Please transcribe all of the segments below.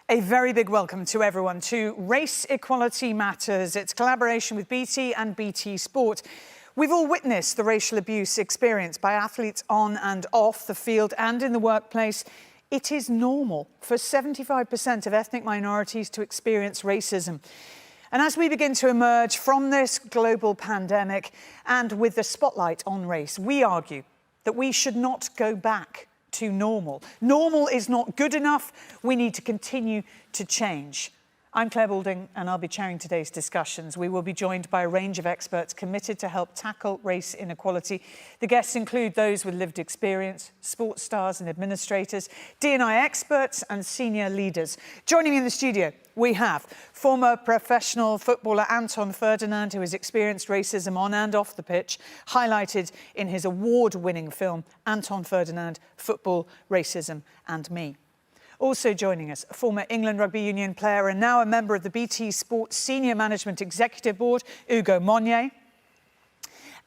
A very big welcome to everyone to Race Equality Matters. It's collaboration with BT and BT Sport. We've all witnessed the racial abuse experienced by athletes on and off the field and in the workplace. It is normal for 75% of ethnic minorities to experience racism. And as we begin to emerge from this global pandemic and with the spotlight on race, we argue that we should not go back to normal. Normal is not good enough. We need to continue to change. I'm Claire Balding and I'll be chairing today's discussions. We will be joined by a range of experts committed to help tackle race inequality. The guests include those with lived experience, sports stars and administrators, D&I experts and senior leaders. Joining me in the studio, we have former professional footballer Anton Ferdinand, who has experienced racism on and off the pitch, highlighted in his award-winning film, Anton Ferdinand, Football, Racism and Me. Also joining us, a former England Rugby Union player and now a member of the BT Sport Senior Management Executive Board, Ugo Monye.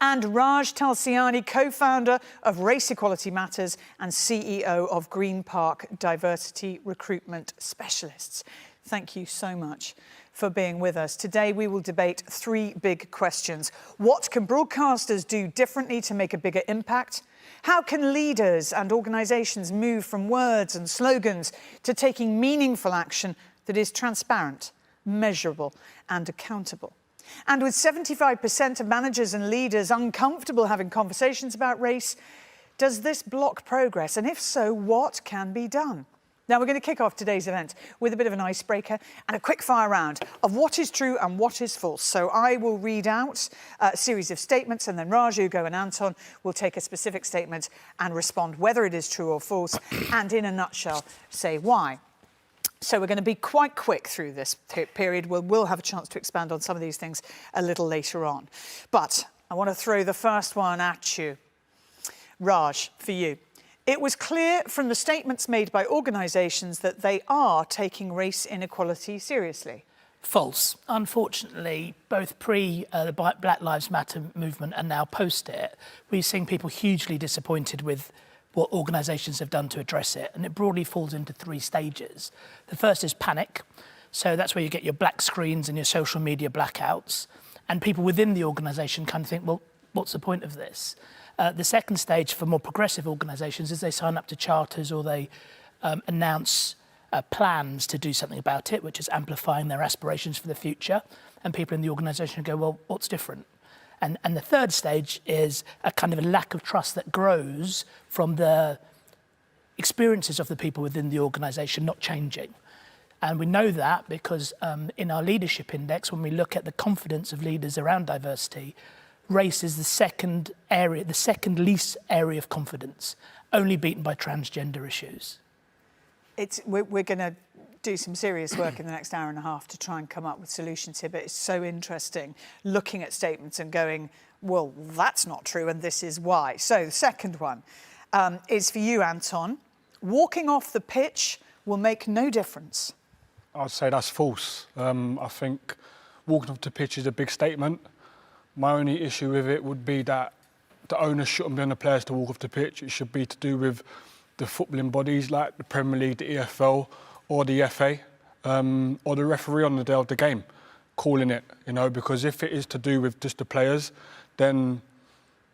And Raj Talsiani, co-founder of Race Equality Matters and CEO of Green Park Diversity Recruitment Specialists. Thank you so much for being with us. Today we will debate three big questions. What can broadcasters do differently to make a bigger impact? How can leaders and organisations move from words and slogans to taking meaningful action that is transparent, measurable and accountable? And with 75% of managers and leaders uncomfortable having conversations about race, does this block progress? And if so, what can be done? Now, we're going to kick off today's event with a bit of an icebreaker and a quick fire round of what is true and what is false. So I will read out a series of statements and then Raj, Ugo and Anton will take a specific statement and respond whether it is true or false and in a nutshell say why. So we're going to be quite quick through this period. We'll have a chance to expand on some of these things a little later on. But I want to throw the first one at you. Raj, for you. It was clear from the statements made by organisations that they are taking race inequality seriously. False. Unfortunately, both the Black Lives Matter movement and now post it, we've seen people hugely disappointed with what organisations have done to address it. And it broadly falls into three stages. The first is panic. So that's where you get your black screens and your social media blackouts. And people within the organisation kind of think, well, what's the point of this? The second stage for more progressive organisations is they sign up to charters or they announce plans to do something about it, which is amplifying their aspirations for the future. And people in the organisation go, well, what's different? And the third stage is a kind of a lack of trust that grows from the experiences of the people within the organisation not changing. And we know that because in our leadership index, when we look at the confidence of leaders around diversity, race is the second least area of confidence, only beaten by transgender issues. We're going to do some serious work in the next hour and a half to try and come up with solutions here, but it's so interesting looking at statements and going, well, that's not true and this is why. So the second one is for you, Anton. Walking off the pitch will make no difference. I'd say that's false. I think walking off the pitch is a big statement. My only issue with it would be that the onus shouldn't be on the players to walk off the pitch. It should be to do with the footballing bodies like the Premier League, the EFL or the FA or the referee on the day of the game calling it, because if it is to do with just the players, then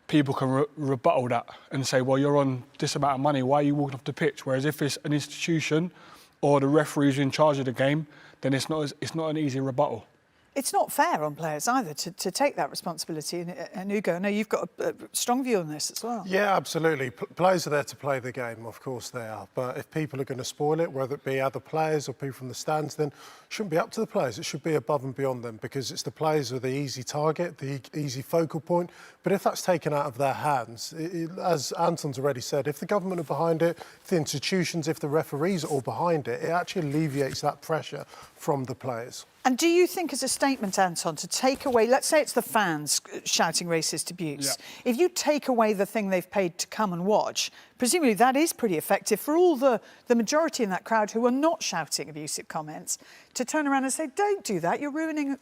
people can rebuttal that and say, well, you're on this amount of money, why are you walking off the pitch? Whereas if it's an institution or the referee who's in charge of the game, then it's not an easy rebuttal. It's not fair on players either to take that responsibility. And Ugo, I know you've got a strong view on this as well. Yeah, absolutely. Players are there to play the game, of course they are. But if people are going to spoil it, whether it be other players or people from the stands, then it shouldn't be up to the players. It should be above and beyond them because it's the players who are the easy target, the easy focal point. But if that's taken out of their hands, as Anton's already said, if the government are behind it, if the institutions, if the referees are all behind it, it actually alleviates that pressure from the players. And do you think as a statement, Anton, to take away, let's say it's the fans shouting racist abuse, if you take away the thing they've paid to come and watch, presumably that is pretty effective for all the majority in that crowd who are not shouting abusive comments to turn around and say, don't do that, you're ruining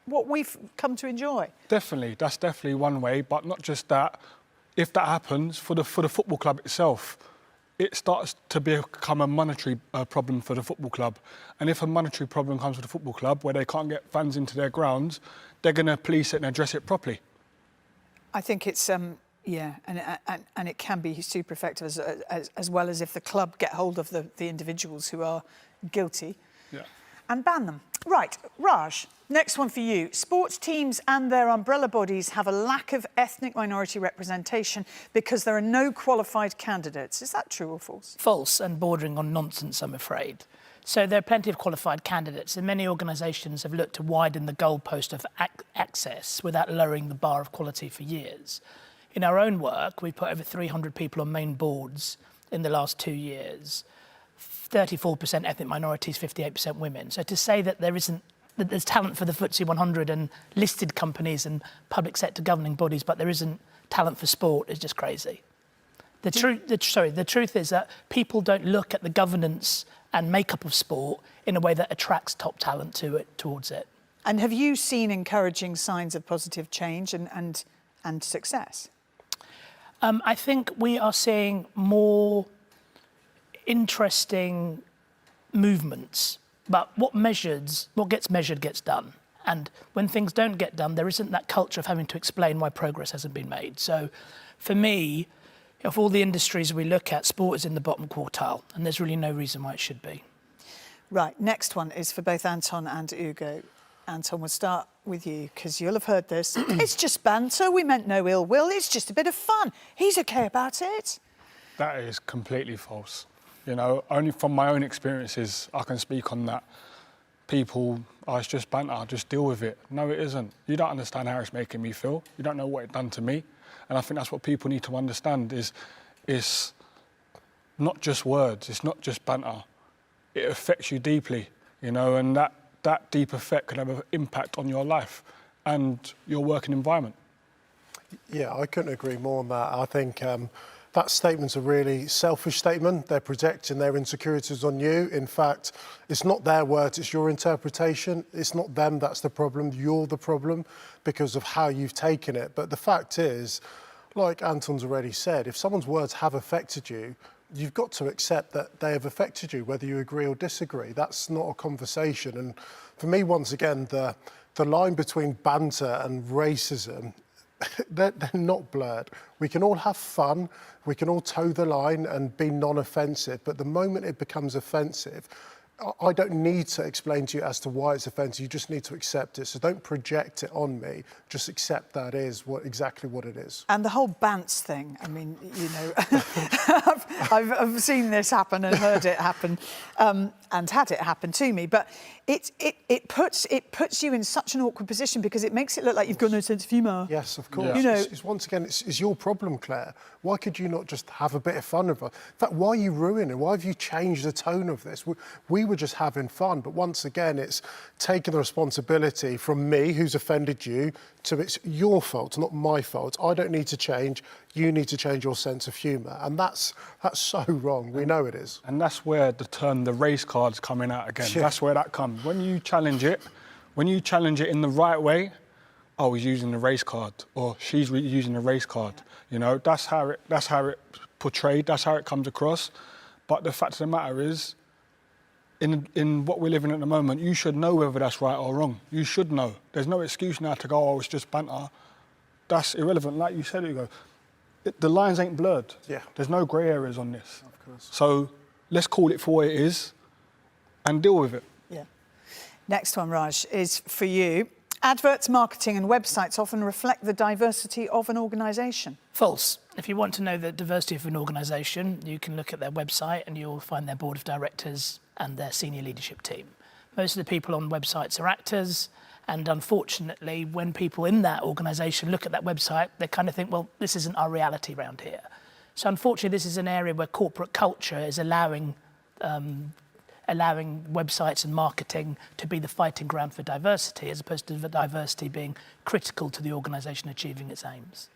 what we've come to enjoy. Definitely, that's definitely one way, but not just that. If that happens, for the football club itself, it starts to become a monetary problem for the football club. And if a monetary problem comes with the football club where they can't get fans into their grounds, they're going to police it and address it properly. I think it's, yeah, and it can be super effective as well as if the club get hold of the individuals who are guilty and ban them. Right, Raj, next one for you. Sports teams and their umbrella bodies have a lack of ethnic minority representation because there are no qualified candidates. Is that true or false? False, and bordering on nonsense, I'm afraid. So there are plenty of qualified candidates, and many organisations have looked to widen the goalpost of access without lowering the bar of quality for years. In our own work, we've put over 300 people on main boards in the last 2 years. 34% ethnic minorities, 58% women. So to say that there's talent for the FTSE 100 and listed companies and public sector governing bodies, but there isn't talent for sport is just crazy. The truth is that people don't look at the governance and makeup of sport in a way that attracts top talent towards it. And have you seen encouraging signs of positive change and success? I think we are seeing more interesting movements, but what gets measured gets done. And when things don't get done, there isn't that culture of having to explain why progress hasn't been made. So for me, of all the industries we look at, sport is in the bottom quartile, and there's really no reason why it should be. Right, next one is for both Anton and Ugo. Anton, we'll start with you, because you'll have heard this. It's just banter, we meant no ill will, it's just a bit of fun. He's okay about it. That is completely false. You know, only from my own experiences, I can speak on that. People, it's just banter, just deal with it. No, it isn't. You don't understand how it's making me feel. You don't know what it's done to me. And I think that's what people need to understand is not just words, it's not just banter. It affects you deeply, you know, and that deep effect can have an impact on your life and your working environment. Yeah, I couldn't agree more on that. I think that statement's a really selfish statement. They're projecting their insecurities on you. In fact, it's not their words, it's your interpretation. It's not them that's the problem, you're the problem because of how you've taken it. But the fact is, like Anton's already said, if someone's words have affected you, you've got to accept that they have affected you, whether you agree or disagree. That's not a conversation. And for me, once again, the line between banter and racism, they're not blurred. We can all have fun, we can all toe the line and be non-offensive, but the moment it becomes offensive, I don't need to explain to you as to why it's offensive, you just need to accept it. So don't project it on me, just accept that is exactly what it is. And the whole bants thing, I mean, you know, I've seen this happen and heard it happen and had it happen to me, but it puts you in such an awkward position because it makes it look like you've got no sense of humour. Yes, of course. Yeah. You know, it's once again, it's your problem, Claire. Why could you not just have a bit of fun with it? In fact, why are you ruining? Why have you changed the tone of this? We were just having fun, but once again, it's taking the responsibility from me, who's offended you, to it's your fault, not my fault. I don't need to change. You need to change your sense of humour, and that's so wrong. We know it is. And that's where the term the race card's coming out again. Yeah. That's where that comes. When you challenge it in the right way, oh, he's using the race card, or she's using the race card. You know, that's how it portrayed. That's how it comes across. But the fact of the matter is, in what we're living at the moment, you should know whether that's right or wrong. You should know. There's no excuse now to go, oh, it's just banter. That's irrelevant. Like you said, Hugo, the lines ain't blurred. Yeah. There's no grey areas on this. Of course. So let's call it for what it is and deal with it. yeah. Next one, Raj, is for you. Adverts, marketing and websites often reflect the diversity of an organisation. False. If you want to know the diversity of an organisation, you can look at their website and you'll find their board of directors and their senior leadership team. Most of the people on websites are actors, and unfortunately, when people in that organisation look at that website, they kind of think, well, this isn't our reality around here. So unfortunately, this is an area where corporate culture is allowing websites and marketing to be the fighting ground for diversity, as opposed to the diversity being critical to the organisation achieving its aims.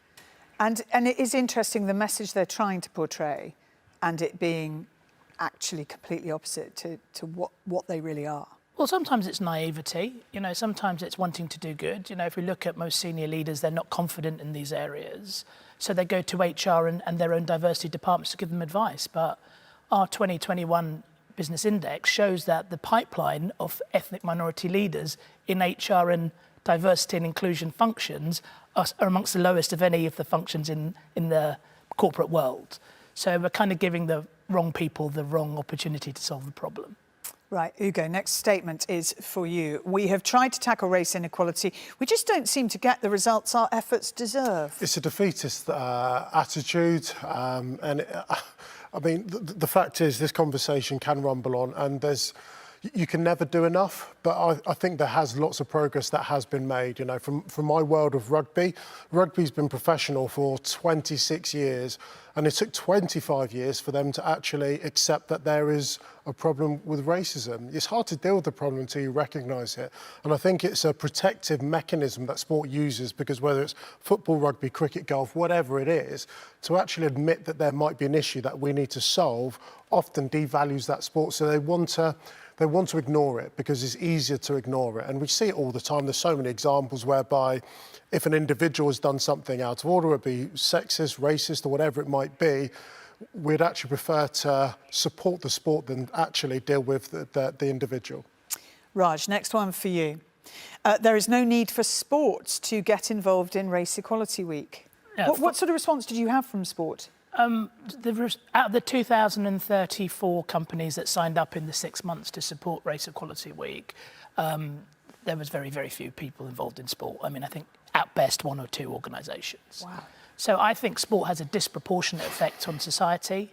And it is interesting, the message they're trying to portray and it being actually completely opposite to what they really are. Well, sometimes it's naivety, sometimes it's wanting to do good. If we look at most senior leaders, they're not confident in these areas. So they go to HR and their own diversity departments to give them advice. But our 2021 Business Index shows that the pipeline of ethnic minority leaders in HR and diversity and inclusion functions are amongst the lowest of any of the functions in the corporate world. So we're kind of giving the wrong people the wrong opportunity to solve the problem. Right, Ugo, next statement is for you. We have tried to tackle race inequality. We just don't seem to get the results our efforts deserve. It's a defeatist attitude. I mean, the fact is this conversation can rumble on and you can never do enough, but I think there has lots of progress that has been made. From my world of rugby, rugby's been professional for 26 years, and it took 25 years for them to actually accept that there is a problem with racism. It's hard to deal with the problem until you recognise it, and I think it's a protective mechanism that sport uses, because whether it's football, rugby, cricket, golf, whatever it is, to actually admit that there might be an issue that we need to solve often devalues that sport, so they want to ignore it because it's easier to ignore it. And we see it all the time. There's so many examples whereby if an individual has done something out of order, it be sexist, racist, or whatever it might be, we'd actually prefer to support the sport than actually deal with the individual. Raj, next one for you. There is no need for sports to get involved in Race Equality Week. Yeah, what sort of response did you have from sport? Out of the 2,034 companies that signed up in the 6 months to support Race Equality Week, there was very, very few people involved in sport. I mean, I think at best 1 or 2 organisations. Wow. So I think sport has a disproportionate effect on society.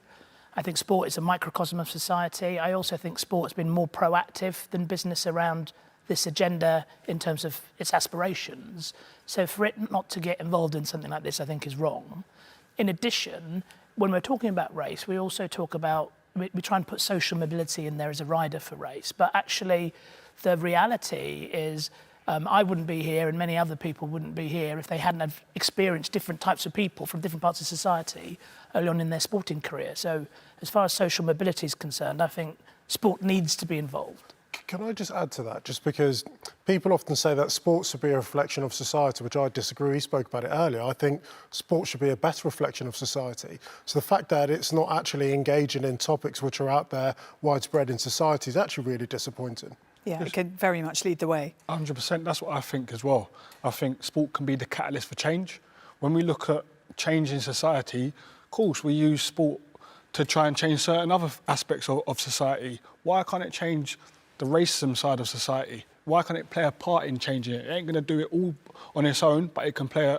I think sport is a microcosm of society. I also think sport has been more proactive than business around this agenda in terms of its aspirations. So for it not to get involved in something like this, I think is wrong. In addition, when we're talking about race, we also talk about, we try and put social mobility in there as a rider for race. But actually, the reality is I wouldn't be here and many other people wouldn't be here if they hadn't have experienced different types of people from different parts of society early on in their sporting career. So as far as social mobility is concerned, I think sport needs to be involved. Can I just add to that? Just because people often say that sports should be a reflection of society, which I disagree. We spoke about it earlier. I think sport should be a better reflection of society. So the fact that it's not actually engaging in topics which are out there widespread in society is actually really disappointing. Yeah, it could very much lead the way. 100%, that's what I think as well. I think sport can be the catalyst for change. When we look at change in society, of course, we use sport to try and change certain other aspects of society. Why can't it change the racism side of society? Why can't it play a part in changing it? It ain't going to do it all on its own, but it can play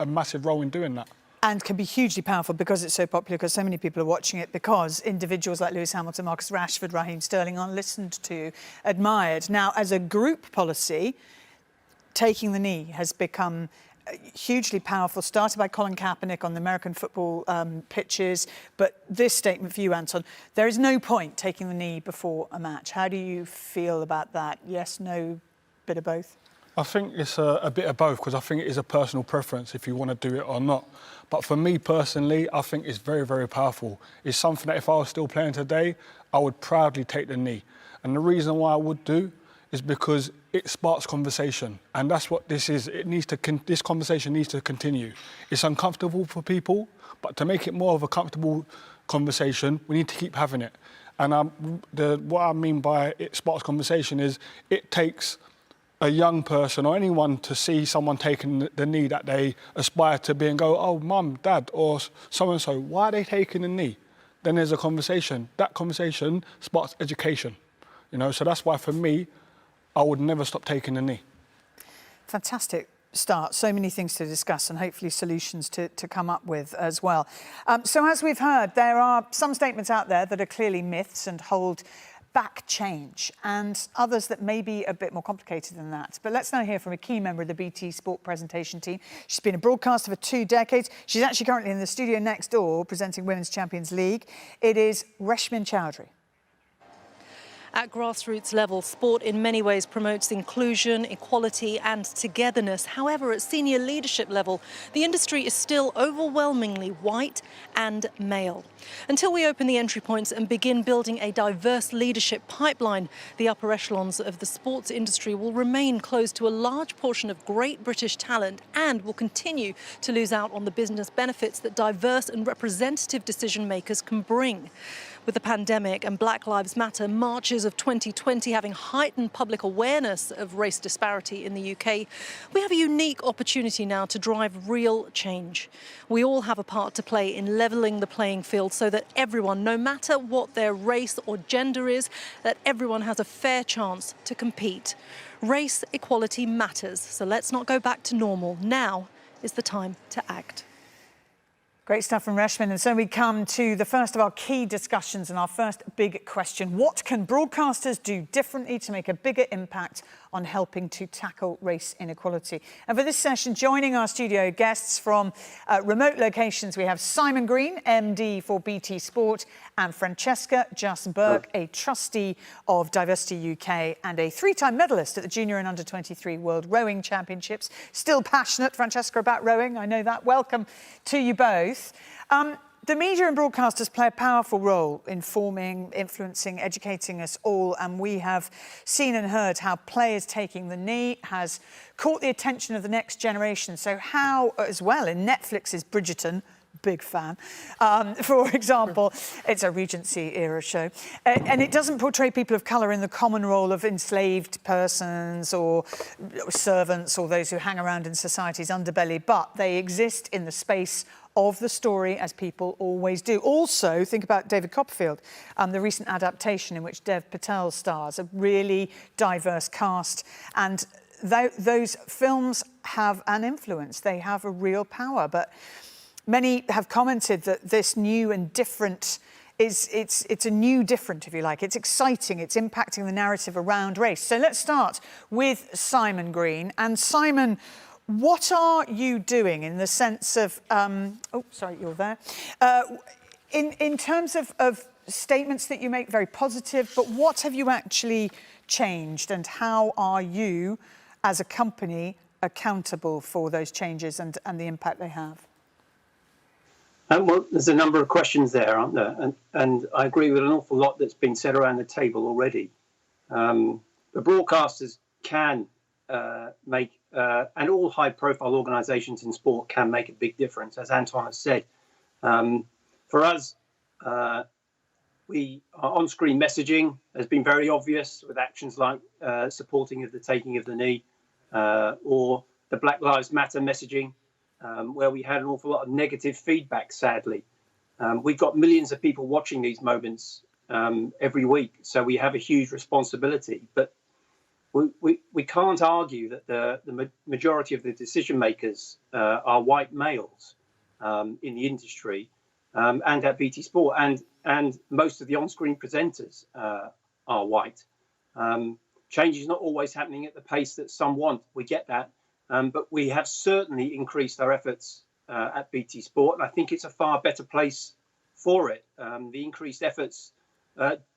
a massive role in doing that. And can be hugely powerful because it's so popular, because so many people are watching it, because individuals like Lewis Hamilton, Marcus Rashford, Raheem Sterling are listened to, admired. Now, as a group policy, taking the knee has become hugely powerful, started by Colin Kaepernick on the American football pitches. But this statement for you, Anton, there is no point taking the knee before a match. How do you feel about that? Yes, no, bit of both? I think it's a bit of both, because I think it is a personal preference if you want to do it or not. But for me personally, I think it's very, very powerful. It's something that if I was still playing today, I would proudly take the knee. And the reason why I would do is because it sparks conversation. And that's what this is. This conversation needs to continue. It's uncomfortable for people, but to make it more of a comfortable conversation, we need to keep having it. And what I mean by it sparks conversation is it takes a young person or anyone to see someone taking the knee that they aspire to be and go, oh, mum, dad, or so-and-so, why are they taking the knee? Then there's a conversation. That conversation sparks education, so that's why for me, I would never stop taking the knee. Fantastic start. So many things to discuss and hopefully solutions to come up with as well. So as we've heard, there are some statements out there that are clearly myths and hold back change, and others that may be a bit more complicated than that. But let's now hear from a key member of the BT Sport presentation team. She's been a broadcaster for 2 decades. She's actually currently in the studio next door presenting Women's Champions League. It is Reshmin Chowdhury. At grassroots level, sport in many ways promotes inclusion, equality and togetherness. However, at senior leadership level, the industry is still overwhelmingly white and male. Until we open the entry points and begin building a diverse leadership pipeline, the upper echelons of the sports industry will remain closed to a large portion of great British talent and will continue to lose out on the business benefits that diverse and representative decision makers can bring. With the pandemic and Black Lives Matter marches of 2020 having heightened public awareness of race disparity in the UK, we have a unique opportunity now to drive real change. We all have a part to play in levelling the playing field so that everyone, no matter what their race or gender is, that everyone has a fair chance to compete. Race equality matters, so let's not go back to normal. Now is the time to act. Great stuff from Reshman. And so we come to the first of our key discussions and our first big question. What can broadcasters do differently to make a bigger impact on helping to tackle race inequality? And for this session, joining our studio guests from remote locations, we have Simon Green, MD for BT Sport, and Francesca Just-Burke, a trustee of Diversity UK and a three-time medalist at the Junior and Under-23 World Rowing Championships. Still passionate, Francesca, about rowing. I know that. Welcome to you both. The media and broadcasters play a powerful role in forming, influencing, educating us all, and we have seen and heard how players taking the knee has caught the attention of the next generation. So how, as well, in Netflix's Bridgerton, big fan, for example, it's a Regency era show, and it doesn't portray people of colour in the common role of enslaved persons or servants or those who hang around in society's underbelly, but they exist in the space of the story, as people always do. Also, think about David Copperfield, the recent adaptation in which Dev Patel stars, a really diverse cast. And those films have an influence. They have a real power. But many have commented that this new and different it's a new different, if you like. It's exciting. It's impacting the narrative around race. So let's start with Simon Green. And Simon, what are you doing in the sense of, oh, sorry, you're there. In terms of statements that you make, very positive, but what have you actually changed and how are you, as a company, accountable for those changes and the impact they have? Well, there's a number of questions there, aren't there? And I agree with an awful lot that's been said around the table already. The broadcasters can make, and all high-profile organisations in sport can make a big difference, as Anton has said. For us, our on-screen messaging has been very obvious with actions like supporting of the taking of the knee, or the Black Lives Matter messaging, where we had an awful lot of negative feedback, sadly. We've got millions of people watching these moments every week, so we have a huge responsibility. But we can't argue that the majority of the decision makers are white males in the industry and at BT Sport, and most of the on-screen presenters are white. Change is not always happening at the pace that some want. We get that, but we have certainly increased our efforts at BT Sport, and I think it's a far better place for it. The increased efforts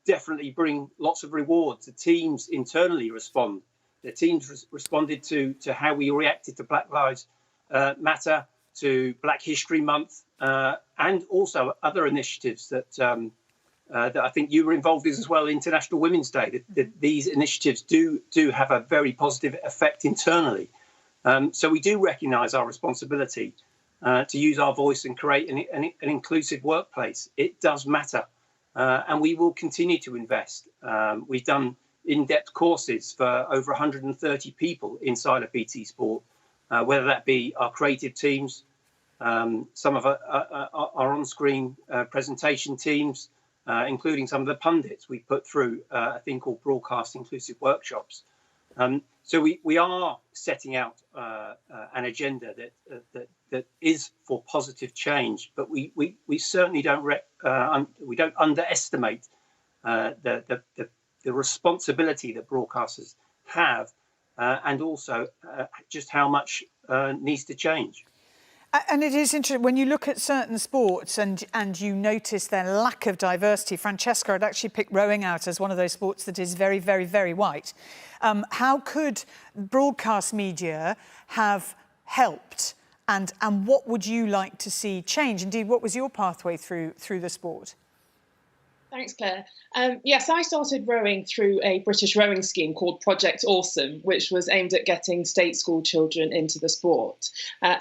definitely bring lots of rewards. The teams internally respond. The teams responded to how we reacted to Black Lives Matter, to Black History Month, and also other initiatives that I think you were involved in as well, International Women's Day. These initiatives do have a very positive effect internally. So we do recognise our responsibility to use our voice and create an inclusive workplace. It does matter. And we will continue to invest. We've done in-depth courses for over 130 people inside of BT Sport, whether that be our creative teams, some of our on-screen presentation teams, including some of the pundits we put through a thing called Broadcast Inclusive Workshops. So we are setting out an agenda that is for positive change, but we certainly don't underestimate the responsibility that broadcasters have, and also just how much needs to change. And it is interesting, when you look at certain sports and you notice their lack of diversity, Francesca had actually picked rowing out as one of those sports that is very, very, very white. How could broadcast media have helped, and what would you like to see change? Indeed, what was your pathway through the sport? Thanks, Claire. Yes, I started rowing through a British rowing scheme called Project Awesome, which was aimed at getting state school children into the sport.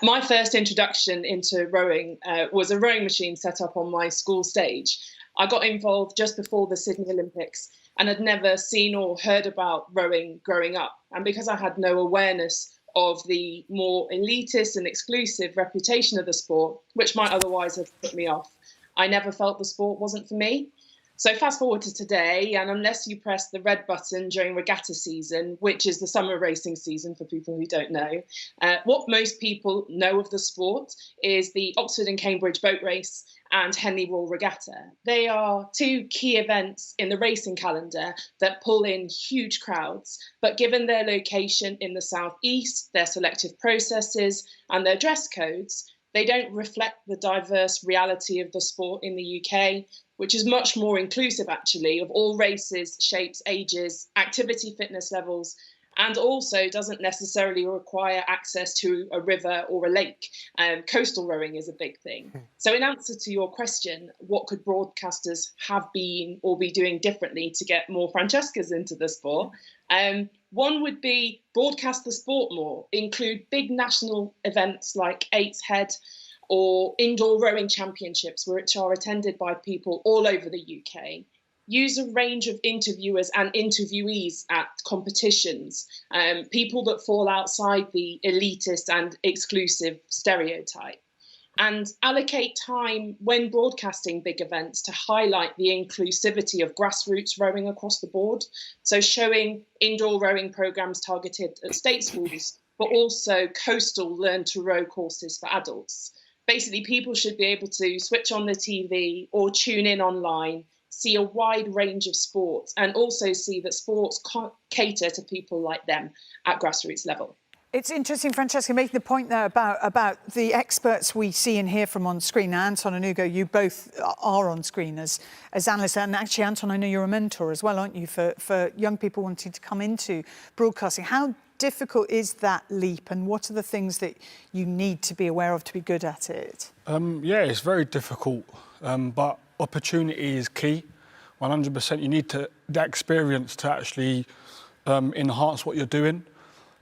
My first introduction into rowing was a rowing machine set up on my school stage. I got involved just before the Sydney Olympics and had never seen or heard about rowing growing up. And because I had no awareness of the more elitist and exclusive reputation of the sport, which might otherwise have put me off, I never felt the sport wasn't for me. So fast forward to today, and unless you press the red button during regatta season, which is the summer racing season for people who don't know, what most people know of the sport is the Oxford and Cambridge boat race and Henley Royal Regatta. They are two key events in the racing calendar that pull in huge crowds, but given their location in the southeast, their selective processes and their dress codes, they don't reflect the diverse reality of the sport in the UK, which is much more inclusive, actually, of all races, shapes, ages, activity fitness levels, and also doesn't necessarily require access to a river or a lake. Coastal rowing is a big thing. So in answer to your question, what could broadcasters have been or be doing differently to get more Francescas into the sport? One would be broadcast the sport more, include big national events like Eights Head or indoor rowing championships, which are attended by people all over the UK. Use a range of interviewers and interviewees at competitions, people that fall outside the elitist and exclusive stereotype. And allocate time when broadcasting big events to highlight the inclusivity of grassroots rowing across the board. So showing indoor rowing programmes targeted at state schools, but also coastal learn to row courses for adults. Basically, people should be able to switch on the TV or tune in online, see a wide range of sports, and also see that sports cater to people like them at grassroots level. It's interesting, Francesca, making the point there about the experts we see and hear from on screen. Now, Anton and Ugo, you both are on screen as analysts. And actually, Anton, I know you're a mentor as well, aren't you, for young people wanting to come into broadcasting. How difficult is that leap, and what are the things that you need to be aware of to be good at it? Yeah, it's very difficult, but opportunity is key. 100%. You need that experience to actually enhance what you're doing.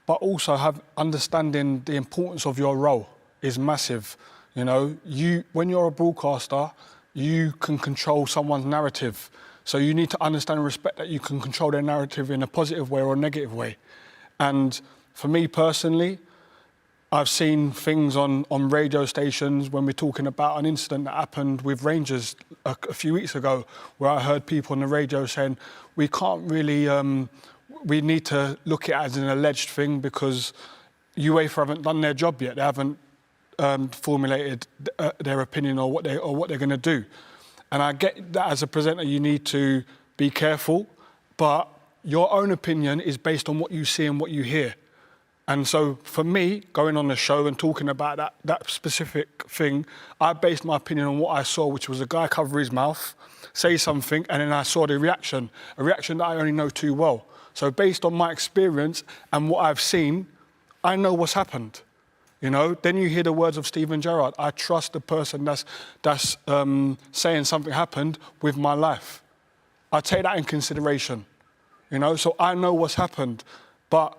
But also understanding the importance of your role is massive. You know, when you're a broadcaster, you can control someone's narrative. So you need to understand and respect that you can control their narrative in a positive way or a negative way. And for me personally, I've seen things on radio stations when we're talking about an incident that happened with Rangers a few weeks ago, where I heard people on the radio saying, we can't really... we need to look at it as an alleged thing because UEFA haven't done their job yet. They haven't formulated their opinion or what they're going to do. And I get that as a presenter, you need to be careful, but your own opinion is based on what you see and what you hear. And so for me, going on the show and talking about that specific thing, I based my opinion on what I saw, which was a guy cover his mouth, say something, and then I saw the reaction, a reaction that I only know too well. So based on my experience and what I've seen, I know what's happened. You know, then you hear the words of Steven Gerrard. I trust the person that's saying something happened with my life. I take that in consideration. You know, so I know what's happened. But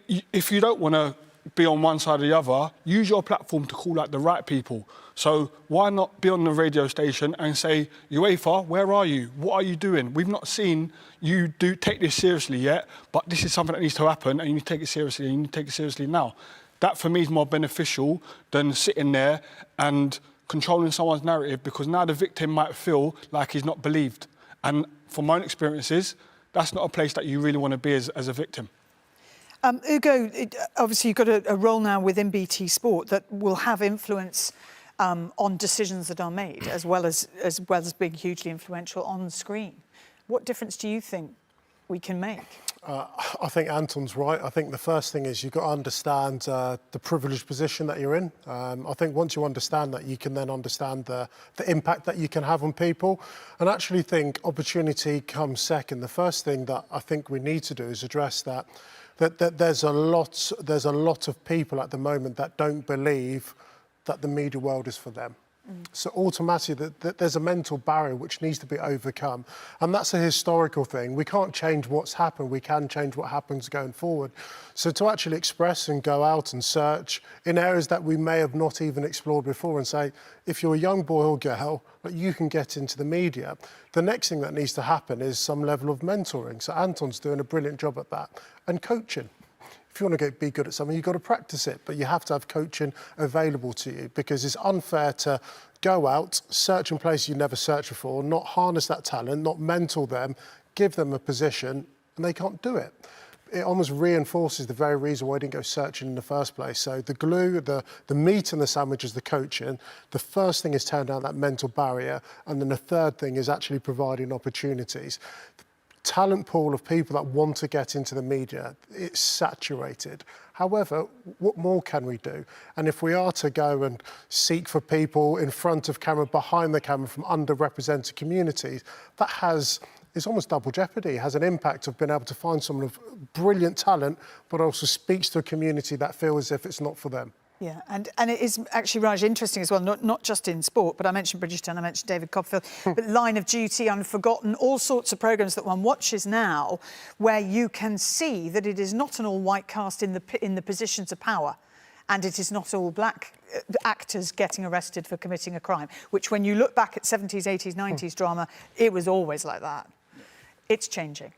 if you don't want to be on one side or the other, use your platform to call out the right people. So why not be on the radio station and say, UEFA, where are you? What are you doing? We've not seen you take this seriously yet, but this is something that needs to happen and you need to take it seriously and you need to take it seriously now. That for me is more beneficial than sitting there and controlling someone's narrative, because now the victim might feel like he's not believed. And from my own experiences, that's not a place that you really want to be as a victim. Ugo, obviously you've got a role now within BT Sport that will have influence on decisions that are made, as well as being hugely influential on screen. What difference do you think we can make? I think Anton's right. I think the first thing is you've got to understand the privileged position that you're in. I think once you understand that, you can then understand the impact that you can have on people, and actually think opportunity comes second. The first thing that I think we need to do is address that there's a lot of people at the moment that don't believe that the media world is for them. So automatically, there's a mental barrier which needs to be overcome. And that's a historical thing. We can't change what's happened. We can change what happens going forward. So to actually express and go out and search in areas that we may have not even explored before and say, if you're a young boy or girl, you can get into the media. The next thing that needs to happen is some level of mentoring. So Anton's doing a brilliant job at that. And coaching. If you want to be good at something, you've got to practice it, but you have to have coaching available to you, because it's unfair to go out, search in places you never searched before, not harness that talent, not mentor them, give them a position, and they can't do it. It almost reinforces the very reason why I didn't go searching in the first place. So the glue, the meat and the sandwich is the coaching. The first thing is tearing down that mental barrier, and then the third thing is actually providing opportunities. Talent pool of people that want to get into the media, it's saturated. However, what more can we do? And if we are to go and seek for people in front of camera, behind the camera, from underrepresented communities, it's almost double jeopardy. It has an impact of being able to find someone of brilliant talent, but also speaks to a community that feels as if it's not for them. Yeah, and it is actually, Raj, interesting as well, not just in sport, but I mentioned Bridgerton, I mentioned David Copperfield, but Line of Duty, Unforgotten, all sorts of programmes that one watches now where you can see that it is not an all-white cast in the positions of power, and it is not all black actors getting arrested for committing a crime, which when you look back at 70s, 80s, 90s drama, it was always like that. It's changing.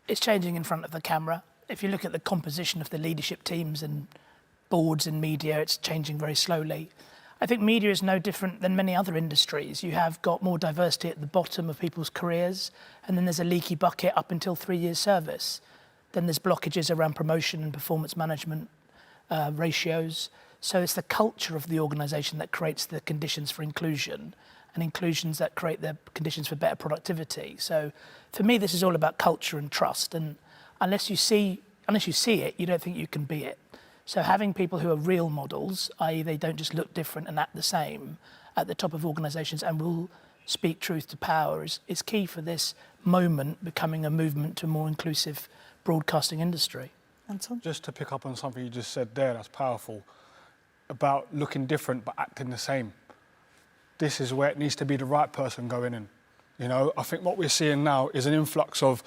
It's changing in front of the camera. If you look at the composition of the leadership teams and boards in media, it's changing very slowly. I think media is no different than many other industries. You have got more diversity at the bottom of people's careers, and then there's a leaky bucket up until 3 years service. Then there's blockages around promotion and performance management ratios. So it's the culture of the organisation that creates the conditions for inclusion, and inclusions that create the conditions for better productivity. So for me, this is all about culture and trust, and unless you see it, you don't think you can be it. So having people who are real models, i.e. they don't just look different and act the same, at the top of organisations and will speak truth to power is key for this moment becoming a movement to a more inclusive broadcasting industry. Anton? Just to pick up on something you just said there, that's powerful, about looking different but acting the same. This is where it needs to be the right person going in. You know, I think what we're seeing now is an influx of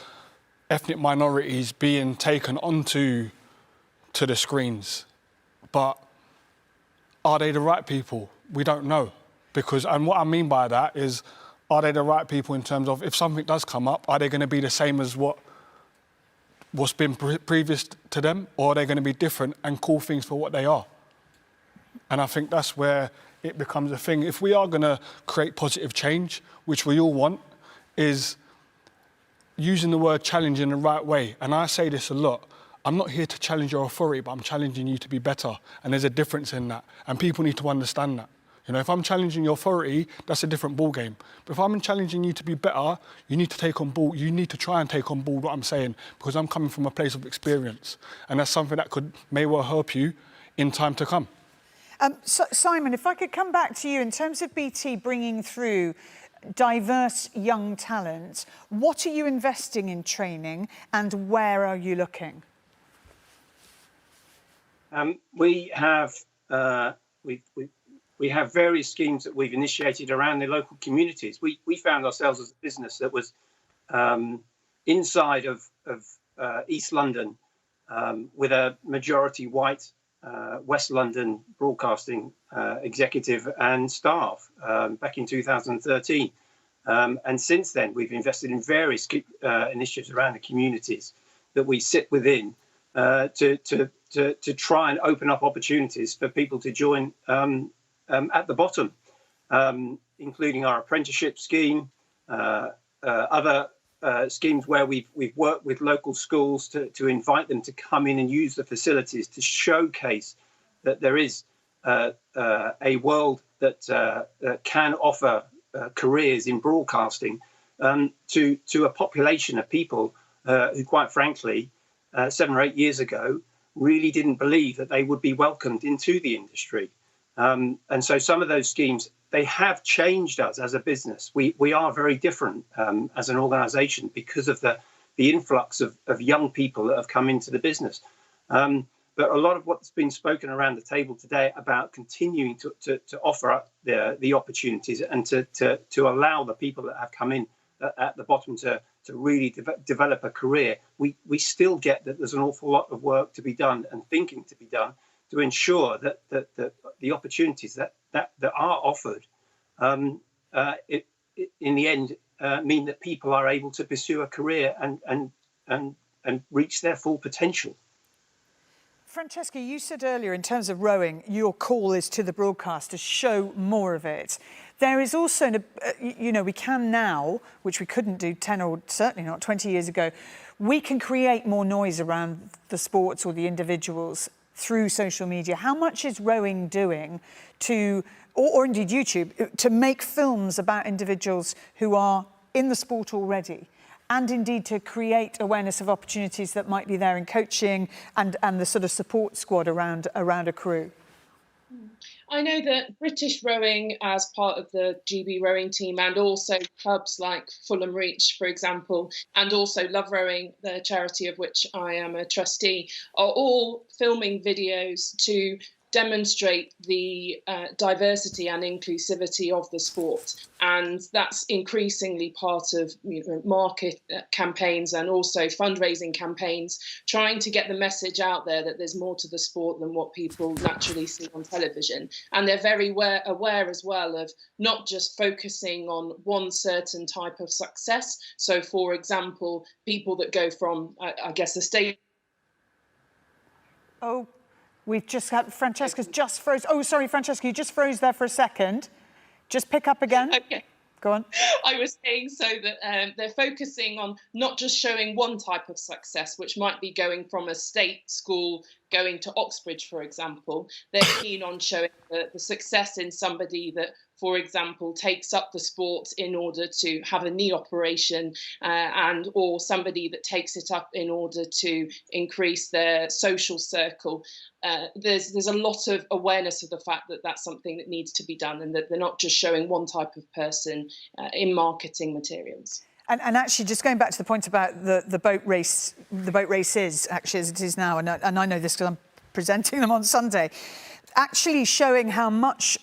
ethnic minorities being taken onto the screens, but are they the right people? We don't know, and what I mean by that is, are they the right people in terms of, if something does come up, are they going to be the same as what's been previous to them, or are they going to be different and call things for what they are? And I think that's where it becomes a thing. If we are going to create positive change, which we all want, is using the word challenge in the right way. And I say this a lot. I'm not here to challenge your authority, but I'm challenging you to be better. And there's a difference in that. And people need to understand that. You know, if I'm challenging your authority, that's a different ballgame. But if I'm challenging you to be better, you need to take on board, you need to try and take on board what I'm saying, because I'm coming from a place of experience. And that's something that may well help you in time to come. So, Simon, if I could come back to you, in terms of BT bringing through diverse young talent, what are you investing in training and where are you looking? We have various schemes that we've initiated around the local communities. We found ourselves as a business that was inside of East London with a majority white West London broadcasting executive and staff back in 2013. And since then, we've invested in various initiatives around the communities that we sit within to try and open up opportunities for people to join at the bottom, including our apprenticeship scheme, other schemes where we've worked with local schools to invite them to come in and use the facilities to showcase that there is a world that can offer careers in broadcasting to a population of people who, quite frankly, 7 or 8 years ago really didn't believe that they would be welcomed into the industry. And so some of those schemes, they have changed us as a business. We are very different as an organisation because of the influx of young people that have come into the business. But a lot of what's been spoken around the table today about continuing to offer up the opportunities and to allow the people that have come in at the bottom to really develop a career, we still get that there's an awful lot of work to be done and thinking to be done to ensure that the opportunities that are offered in the end mean that people are able to pursue a career and reach their full potential. Francesca, you said earlier in terms of rowing, your call is to the broadcast to show more of it. There is also, we can now, which we couldn't do 10 or certainly not 20 years ago, we can create more noise around the sports or the individuals through social media. How much is rowing doing to, or indeed YouTube, to make films about individuals who are in the sport already? And indeed to create awareness of opportunities that might be there in coaching and the sort of support squad around a crew? I know that British Rowing, as part of the GB rowing team, and also clubs like Fulham Reach, for example, and also Love Rowing, the charity of which I am a trustee, are all filming videos to demonstrate the diversity and inclusivity of the sport. And that's increasingly part of market campaigns and also fundraising campaigns, trying to get the message out there that there's more to the sport than what people naturally see on television. And they're very aware as well of not just focusing on one certain type of success. So, for example, people that go from, I guess, the state. Oh. We've just had, Francesca's just froze. Oh, sorry, Francesca, you just froze there for a second. Just pick up again. Okay. Go on. I was saying so that they're focusing on not just showing one type of success, which might be going from a state school going to Oxbridge, for example. They're keen on showing the success in somebody that, for example, takes up the sport in order to have a knee operation and or somebody that takes it up in order to increase their social circle. There's a lot of awareness of the fact that that's something that needs to be done and that they're not just showing one type of person in marketing materials. And actually, just going back to the point about the boat races, actually, as it is now, and I know this because I'm presenting them on Sunday, actually showing how much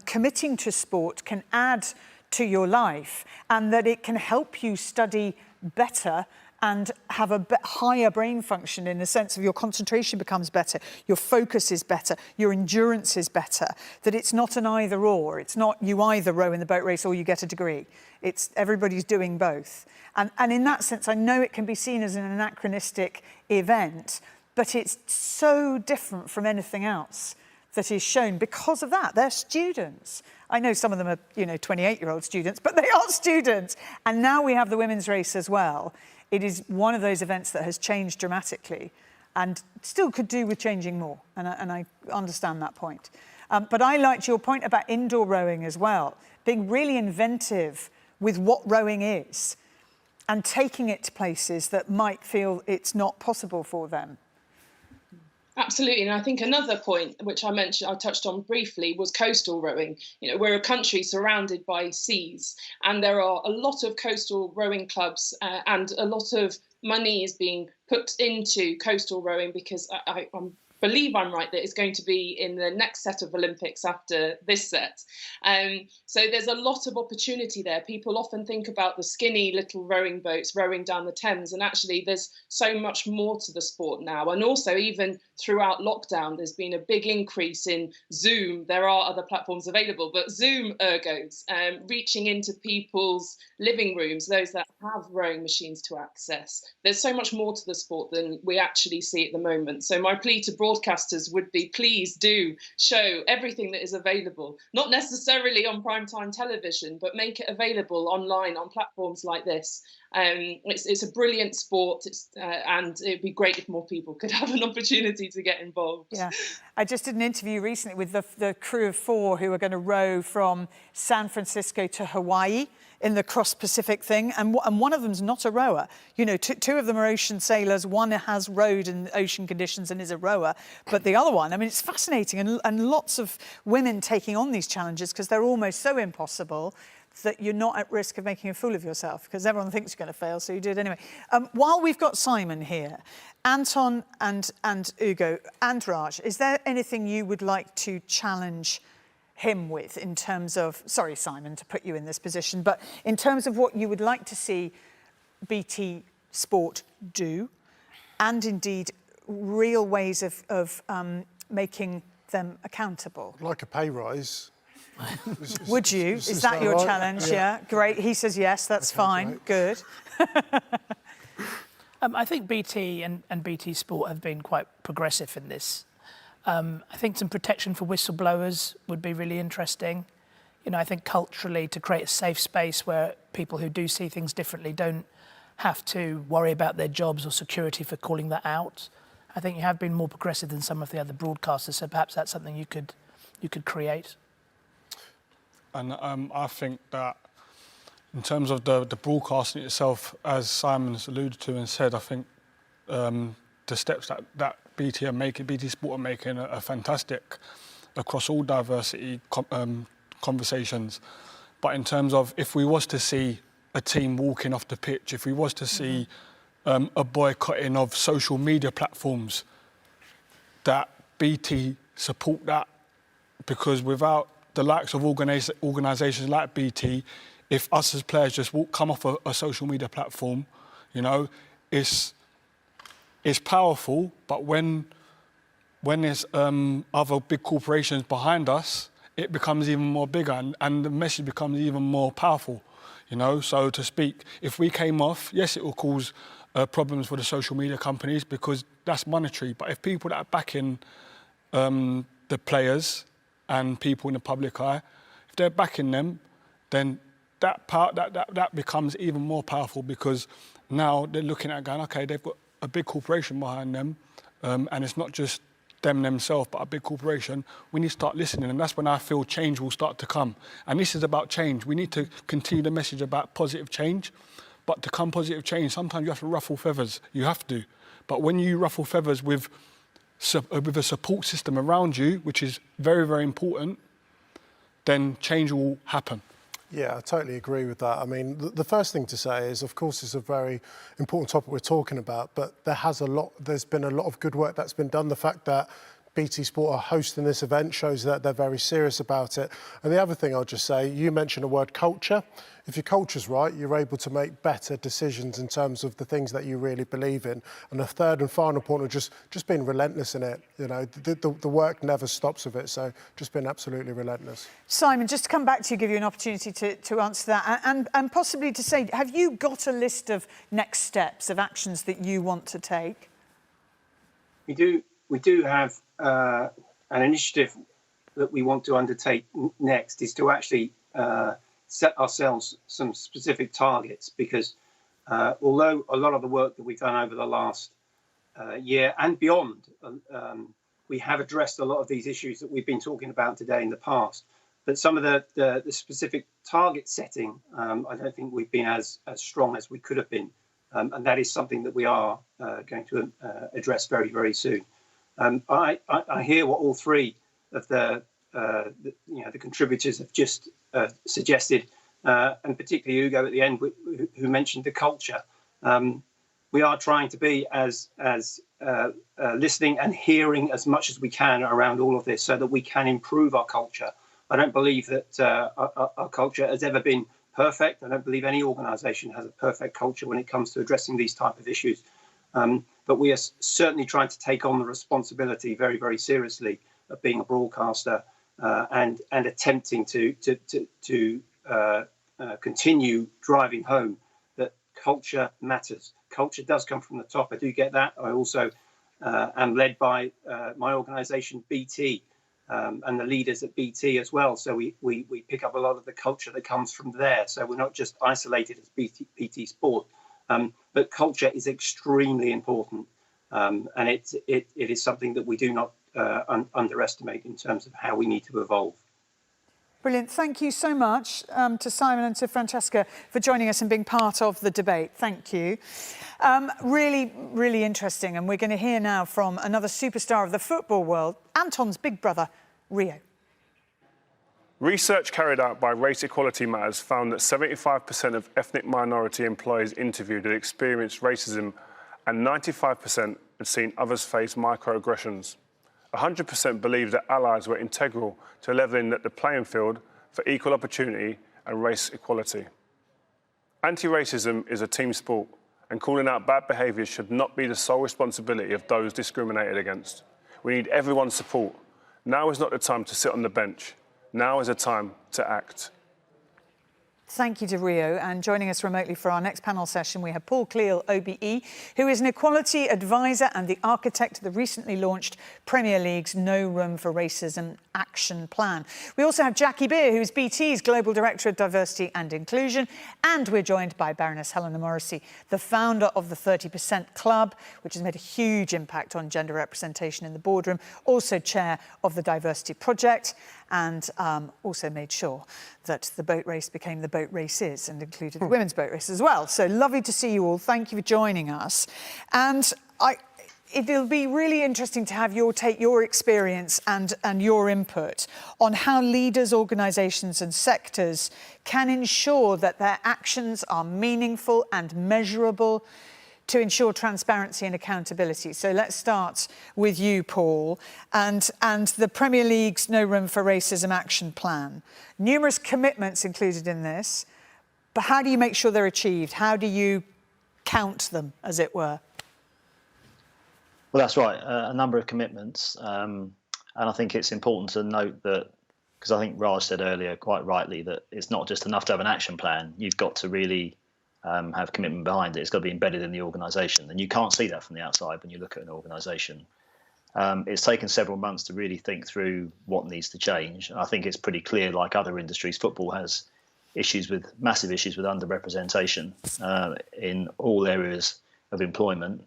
committing to sport can add to your life and that it can help you study better and have a higher brain function in the sense of your concentration becomes better, your focus is better, your endurance is better, that it's not an either or. It's not you either row in the boat race or you get a degree. It's everybody's doing both. And in that sense, I know it can be seen as an anachronistic event, but it's so different from anything else that is shown because of that. They're students. I know some of them are, 28-year-old students, but they are students. And now we have the women's race as well. It is one of those events that has changed dramatically and still could do with changing more. And I understand that point. But I liked your point about indoor rowing as well, being really inventive with what rowing is and taking it to places that might feel it's not possible for them. Absolutely. And I think another point, which I touched on briefly, was coastal rowing. We're a country surrounded by seas, and there are a lot of coastal rowing clubs and a lot of money is being put into coastal rowing because I believe I'm right that it's going to be in the next set of Olympics after this set. So there's a lot of opportunity there. People often think about the skinny little rowing boats rowing down the Thames, and actually there's so much more to the sport now. And also even throughout lockdown, there's been a big increase in Zoom. There are other platforms available, but Zoom ergos, reaching into people's living rooms, those that have rowing machines to access. There's so much more to the sport than we actually see at the moment. So my plea to broadcasters would be, please do show everything that is available, not necessarily on primetime television, but make it available online on platforms like this. It's a brilliant sport, and it'd be great if more people could have an opportunity to get involved. Yeah, I just did an interview recently with the crew of 4 who are going to row from San Francisco to Hawaii in the cross-Pacific thing, and one of them's not a rower. You know, two of them are ocean sailors, one has rowed in ocean conditions and is a rower, but the other one, I mean, it's fascinating, and lots of women taking on these challenges because they're almost so impossible that you're not at risk of making a fool of yourself because everyone thinks you're going to fail, so you do it anyway. While we've got Simon here, Anton and Ugo and Raj, is there anything you would like to challenge him with in terms of, sorry, Simon, to put you in this position, but in terms of what you would like to see BT Sport do, and indeed real ways of making them accountable? Like a pay rise. Would you? Is that your challenge? Yeah. Great. He says yes, that's fine. Great. Good. I think BT and BT Sport have been quite progressive in this. I think some protection for whistleblowers would be really interesting. You know, I think culturally to create a safe space where people who do see things differently don't have to worry about their jobs or security for calling that out. I think you have been more progressive than some of the other broadcasters, so perhaps that's something you could create. And I think that in terms of the broadcasting itself, as Simon's alluded to and said, I think the steps that BT Sport are making are fantastic across all diversity conversations. But in terms of if we was to see a team walking off the pitch, if we was to see a boycotting of social media platforms, that BT support that, because without the likes of organisations like BT, if us as players just come off a social media platform, you know, it's powerful, but when there's other big corporations behind us, it becomes even more bigger and the message becomes even more powerful, you know, so to speak. If we came off, yes, it will cause problems for the social media companies because that's monetary, but if people that are backing the players and people in the public eye, if they're backing them, then that becomes even more powerful because now they're looking at going, okay, they've got a big corporation behind them, and it's not just them themselves, but a big corporation. We need to start listening, and that's when I feel change will start to come. And this is about change. We need to continue the message about positive change, but to come positive change, sometimes you have to ruffle feathers. You have to. But when you ruffle feathers with a support system around you, which is very, very important, then change will happen. Yeah, I totally agree with that. I mean, the first thing to say is, of course, it's a very important topic we're talking about, but there's been a lot of good work that's been done. The fact that BT Sport are hosting this event shows that they're very serious about it. And the other thing I'll just say, you mentioned the word culture. If your culture's right, you're able to make better decisions in terms of the things that you really believe in. And the third and final point of just being relentless in it. You know, the work never stops with it. So just being absolutely relentless. Simon, just to come back to you, give you an opportunity to answer that and possibly to say, have you got a list of next steps, of actions that you want to take? We do have an initiative that we want to undertake next is to actually set ourselves some specific targets because although a lot of the work that we've done over the last year and beyond, we have addressed a lot of these issues that we've been talking about today in the past. But some of the specific target setting, I don't think we've been as strong as we could have been. And that is something that we are going to address very, very soon. I hear what all three of the contributors have just suggested, and particularly Ugo at the end, who mentioned the culture. We are trying to be as listening and hearing as much as we can around all of this, so that we can improve our culture. I don't believe that our culture has ever been perfect. I don't believe any organisation has a perfect culture when it comes to addressing these type of issues. But we are certainly trying to take on the responsibility very, very seriously of being a broadcaster and attempting to continue driving home that culture matters. Culture does come from the top. I do get that. I also and led by my organisation, BT, and the leaders at BT as well. So we pick up a lot of the culture that comes from there. So we're not just isolated as BT Sport, but culture is extremely important. And it is something that we do not underestimate in terms of how we need to evolve. Brilliant. Thank you so much to Simon and to Francesca for joining us and being part of the debate. Thank you. Really, really interesting. And we're going to hear now from another superstar of the football world, Anton's big brother, Rio. Research carried out by Race Equality Matters found that 75% of ethnic minority employees interviewed had experienced racism and 95% had seen others face microaggressions. 100% believed that allies were integral to levelling the playing field for equal opportunity and race equality. Anti-racism is a team sport, and calling out bad behaviour should not be the sole responsibility of those discriminated against. We need everyone's support. Now is not the time to sit on the bench. Now is the time to act. Thank you to Rio. And joining us remotely for our next panel session, we have Paul Cleal, OBE, who is an equality advisor and the architect of the recently launched Premier League's No Room for Racism Action Plan. We also have Jackie Beer, who's BT's Global Director of Diversity and Inclusion. And we're joined by Baroness Helena Morrissey, the founder of the 30% Club, which has made a huge impact on gender representation in the boardroom, also chair of the Diversity Project, and also made sure that the boat race became the boat races and included the women's boat race as well. So lovely to see you all. Thank you for joining us. And it'll be really interesting to have your take, your experience and your input on how leaders, organisations and sectors can ensure that their actions are meaningful and measurable to ensure transparency and accountability. So let's start with you, Paul, and the Premier League's No Room for Racism Action Plan. Numerous commitments included in this, but how do you make sure they're achieved? How do you count them, as it were? Well, that's right, a number of commitments. And I think it's important to note that, because I think Raj said earlier, quite rightly, that it's not just enough to have an action plan. You've got to really have commitment behind it. It's got to be embedded in the organisation. And you can't see that from the outside when you look at an organisation. It's taken several months to really think through what needs to change. I think it's pretty clear, like other industries, football has massive issues with underrepresentation in all areas of employment.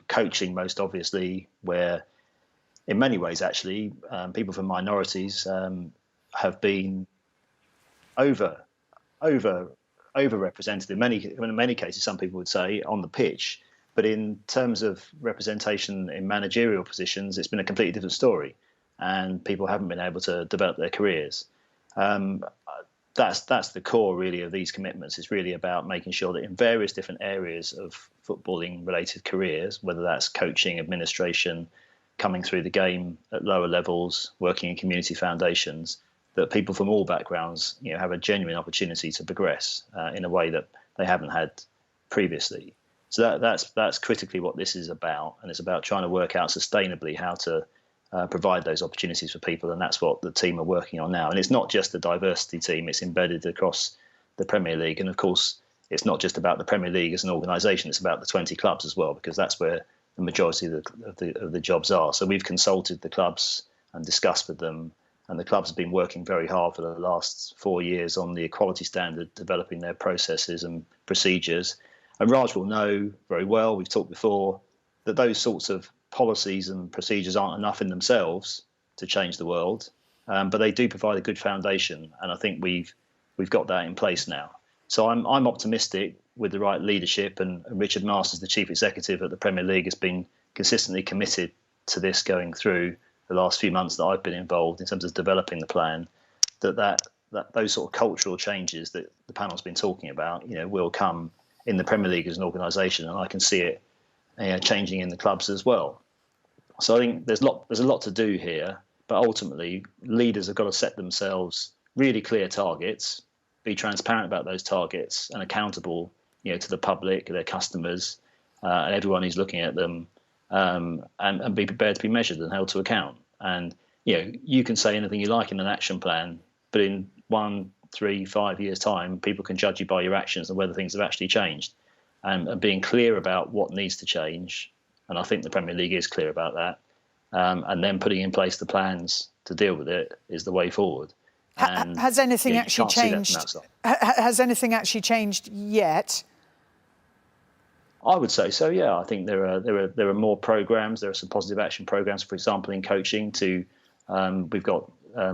Coaching, most obviously, where in many ways, actually, people from minorities have been overrepresented in many cases, some people would say, on the pitch. But in terms of representation in managerial positions, it's been a completely different story, and people haven't been able to develop their careers. That's the core, really, of these commitments. It's really about making sure that in various different areas of footballing-related careers, whether that's coaching, administration, coming through the game at lower levels, working in community foundations, that people from all backgrounds, have a genuine opportunity to progress in a way that they haven't had previously. So that's critically what this is about, and it's about trying to work out sustainably how to provide those opportunities for people, and that's what the team are working on now. And it's not just the diversity team; it's embedded across the Premier League, and of course, it's not just about the Premier League as an organisation; it's about the 20 clubs as well, because that's where the majority of the jobs are. So we've consulted the clubs and discussed with them. And the clubs have been working very hard for the last 4 years on the equality standard, developing their processes and procedures. And Raj will know very well, we've talked before, that those sorts of policies and procedures aren't enough in themselves to change the world, but they do provide a good foundation. And I think we've got that in place now. So I'm optimistic with the right leadership, and Richard Masters, the chief executive at the Premier League, has been consistently committed to this going through the last few months that I've been involved in terms of developing the plan, that those sort of cultural changes that the panel's been talking about, will come in the Premier League as an organisation, and I can see it changing in the clubs as well. So I think there's a lot to do here, but ultimately leaders have got to set themselves really clear targets, be transparent about those targets, and accountable, to the public, their customers, and everyone who's looking at them. And be prepared to be measured and held to account. And you can say anything you like in an action plan, but in 1, 3, 5 years' time, people can judge you by your actions and whether things have actually changed. And being clear about what needs to change, and I think the Premier League is clear about that. And then putting in place the plans to deal with it is the way forward. And, has anything actually changed? Has anything actually changed yet? I would say so. Yeah, I think there are more programs. There are some positive action programs, for example, in coaching. We've got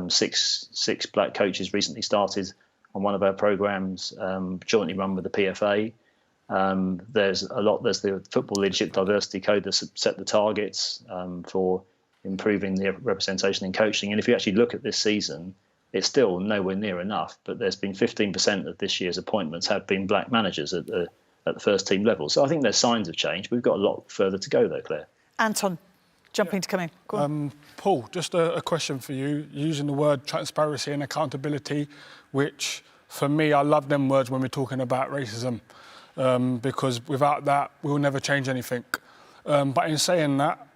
6 black coaches recently started on one of our programs, jointly run with the PFA. There's the Football Leadership Diversity Code that set the targets for improving the representation in coaching. And if you actually look at this season, it's still nowhere near enough. But there's been 15% of this year's appointments have been black managers at the first team level. So I think there's signs of change. We've got a lot further to go, though, Claire. Anton, jumping to come in. Go on. Paul, just a question for you. Using the word transparency and accountability, which for me, I love them words when we're talking about racism, because without that, we'll never change anything. But in saying that,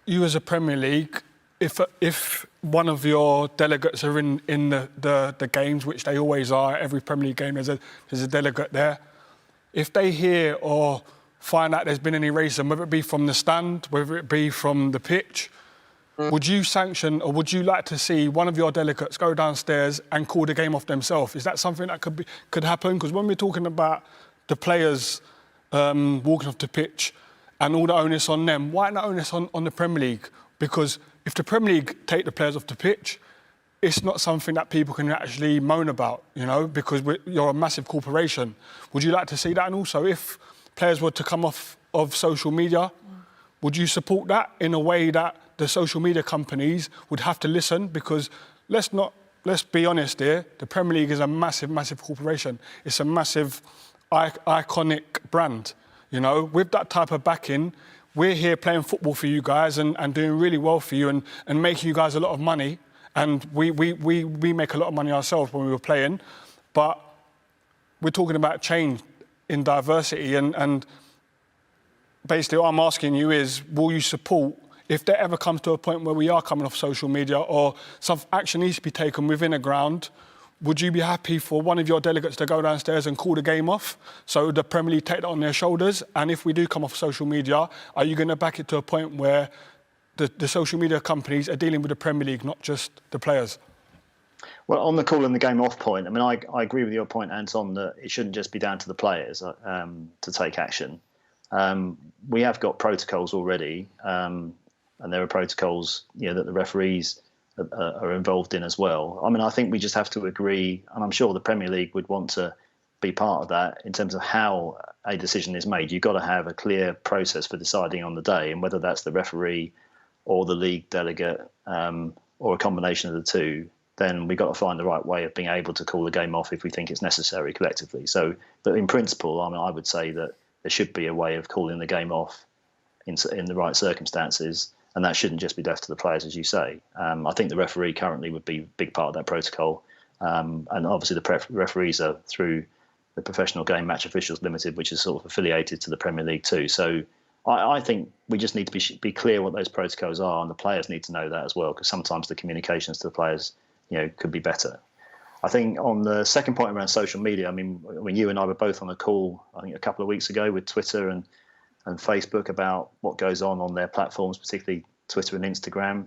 you as a Premier League, if one of your delegates are in the games, which they always are, every Premier League game there's a delegate there, if they hear or find out there's been any racism, whether it be from the stand, whether it be from the pitch, would you sanction or would you like to see one of your delegates go downstairs and call the game off themselves? Is that something that could happen? Because when we're talking about the players walking off the pitch and all the onus on them, why not onus on the Premier League? Because if the Premier League take the players off the pitch, it's not something that people can actually moan about, because you're a massive corporation. Would you like to see that? And also, if players were to come off of social media, would you support that in a way that the social media companies would have to listen? Because let's be honest here, the Premier League is a massive, massive corporation. It's a massive, iconic brand. With that type of backing, we're here playing football for you guys and doing really well for you and making you guys a lot of money. And we make a lot of money ourselves when we were playing. But we're talking about change in diversity. And basically what I'm asking you is, will you support, if there ever comes to a point where we are coming off social media or some action needs to be taken within a ground, would you be happy for one of your delegates to go downstairs and call the game off so the Premier League take that on their shoulders? And if we do come off social media, are you going to back it to a point where the social media companies are dealing with the Premier League, not just the players? Well, on the calling the game off point, I mean, I agree with your point, Anton, that it shouldn't just be down to the players to take action. We have got protocols already, and there are protocols that the referees are involved in as well. I mean, I think we just have to agree, and I'm sure the Premier League would want to be part of that in terms of how a decision is made. You've got to have a clear process for deciding on the day, and whether that's the referee or the league delegate or a combination of the two, then we've got to find the right way of being able to call the game off if we think it's necessary collectively. So, but in principle, I mean, I would say that there should be a way of calling the game off in the right circumstances, and that shouldn't just be left to the players, as you say. I think the referee currently would be a big part of that protocol, and obviously the referees are through the Professional Game Match Officials Limited, which is sort of affiliated to the Premier League too. So I think we just need to be clear what those protocols are, and the players need to know that as well, because sometimes the communications to the players, could be better. I think on the second point around social media, I mean, when you and I were both on a call, I think a couple of weeks ago with Twitter and Facebook about what goes on their platforms, particularly Twitter and Instagram.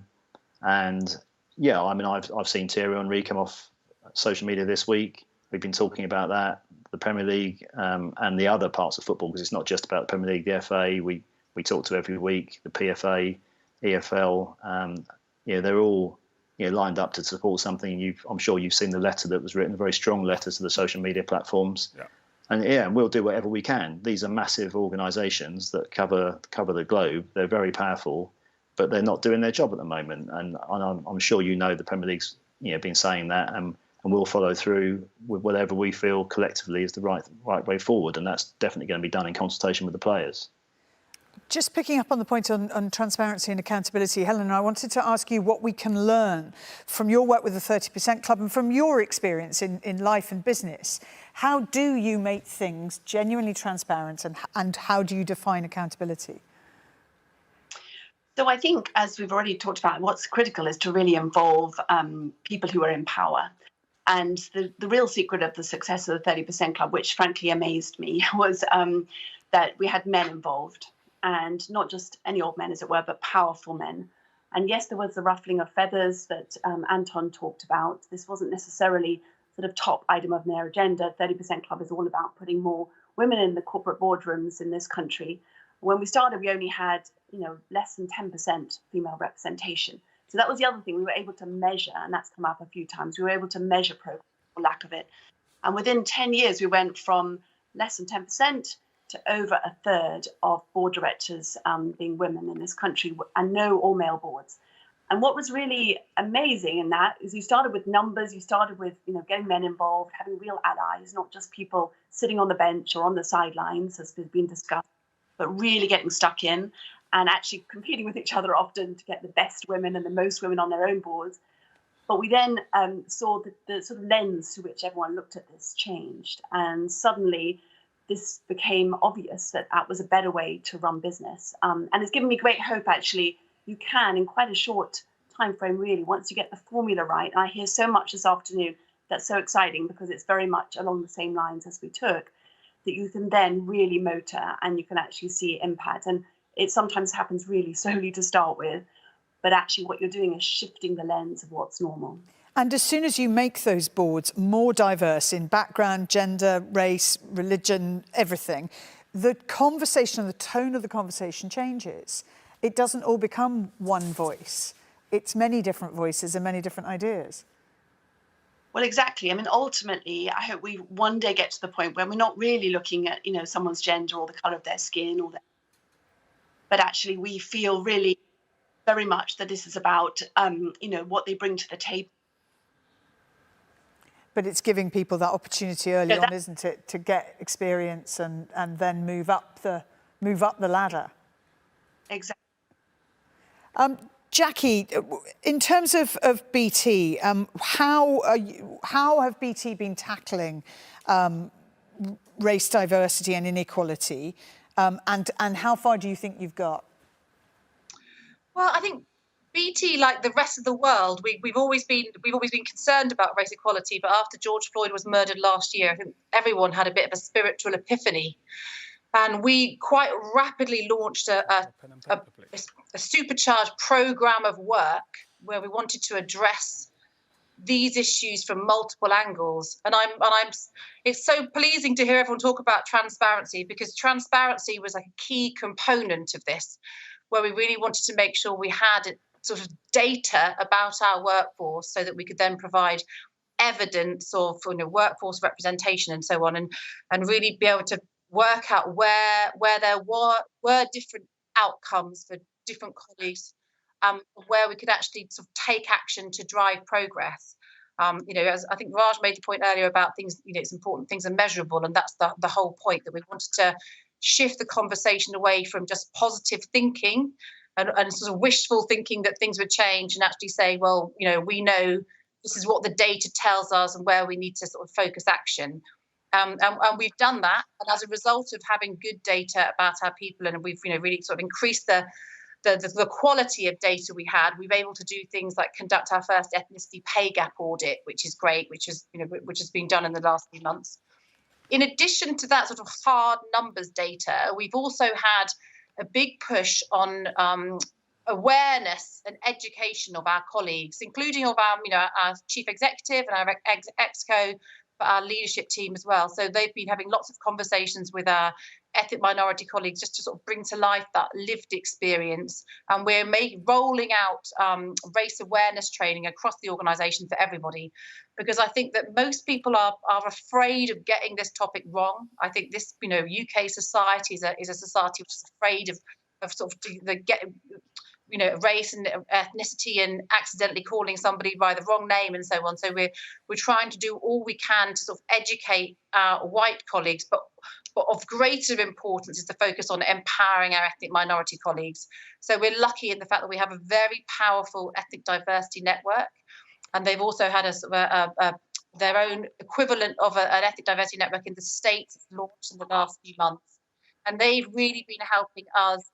And yeah, I mean, I've seen Thierry Henry come off social media this week. We've been talking about that, the Premier League and the other parts of football, because it's not just about the Premier League, the FA. We talk to every week, the PFA, EFL. They're all lined up to support something. I'm sure you've seen the letter that was written, a very strong letter to the social media platforms. Yeah. And we'll do whatever we can. These are massive organisations that cover the globe. They're very powerful, but they're not doing their job at the moment. And I'm sure the Premier League's been saying that, and we'll follow through with whatever we feel collectively is the right way forward. And that's definitely going to be done in consultation with the players. Just picking up on the point on transparency and accountability, Helen, I wanted to ask you what we can learn from your work with the 30% Club and from your experience in life and business. How do you make things genuinely transparent, and how do you define accountability? So I think, as we've already talked about, what's critical is to really involve people who are in power. And the real secret of the success of the 30% Club, which frankly amazed me, was that we had men involved. and not just any old men, as it were, but powerful men. And yes, there was the ruffling of feathers that Anton talked about. This wasn't necessarily sort of top item of their agenda. 30% Club is all about putting more women in the corporate boardrooms in this country. When we started, we only had, less than 10% female representation. So that was the other thing we were able to measure, and that's come up a few times. We were able to measure progress or lack of it. And within 10 years, we went from less than 10% to over a third of board directors being women in this country, and no all-male boards. And what was really amazing in that is you started with numbers, you started with getting men involved, having real allies, not just people sitting on the bench or on the sidelines, as has been discussed, but really getting stuck in and actually competing with each other often to get the best women and the most women on their own boards. But we then saw the sort of lens through which everyone looked at this changed. And suddenly this became obvious that that was a better way to run business. And it's given me great hope, actually. You can, in quite a short time frame, really, once you get the formula right. And I hear so much this afternoon that's so exciting because it's very much along the same lines as we took, that you can then really motor and you can actually see impact. And it sometimes happens really slowly to start with, but actually what you're doing is shifting the lens of what's normal. And as soon as you make those boards more diverse in background, gender, race, religion, everything, the conversation and the tone of the conversation changes. It doesn't all become one voice. It's many different voices and many different ideas. Well, exactly. I mean, ultimately, I hope we one day get to the point where we're not really looking at, someone's gender or the colour of their skin but actually we feel really very much that this is about, what they bring to the table. But it's giving people that opportunity early on, isn't it, to get experience and then move up the ladder. Exactly. Jackie, in terms of BT, how have BT been tackling race diversity and inequality, and how far do you think you've got? Well, I think BT, like the rest of the world, we've always been concerned about race equality, but after George Floyd was murdered last year, I think everyone had a bit of a spiritual epiphany. And we quite rapidly launched a supercharged programme of work where we wanted to address these issues from multiple angles. And it's so pleasing to hear everyone talk about transparency, because transparency was like a key component of this, where we really wanted to make sure we had sort of data about our workforce so that we could then provide evidence of workforce representation and so on, and really be able to work out where there were different outcomes for different colleagues, where we could actually sort of take action to drive progress. As I think Raj made the point earlier about things, it's important things are measurable, and that's the whole point, that we wanted to shift the conversation away from just positive thinking and sort of wishful thinking that things would change, and actually say, well, we know this is what the data tells us and where we need to sort of focus action. And we've done that, and as a result of having good data about our people, and we've really sort of increased the quality of data we had, we've been able to do things like conduct our first ethnicity pay gap audit, which is great, which has been done in the last few months. In addition to that sort of hard numbers data, we've also had a big push on awareness and education of our colleagues, including of our chief executive and our exco, but our leadership team as well. So they've been having lots of conversations with our ethnic minority colleagues just to sort of bring to life that lived experience. And we're rolling out race awareness training across the organisation for everybody, because I think that most people are afraid of getting this topic wrong. I think this, UK society is a society which is afraid of sort of race and ethnicity and accidentally calling somebody by the wrong name and so on. So we're trying to do all we can to sort of educate our white colleagues, but of greater importance is the focus on empowering our ethnic minority colleagues. So we're lucky in the fact that we have a very powerful ethnic diversity network, and they've also had their own equivalent of an ethnic diversity network in the States launched in the last few months, and they've really been helping us,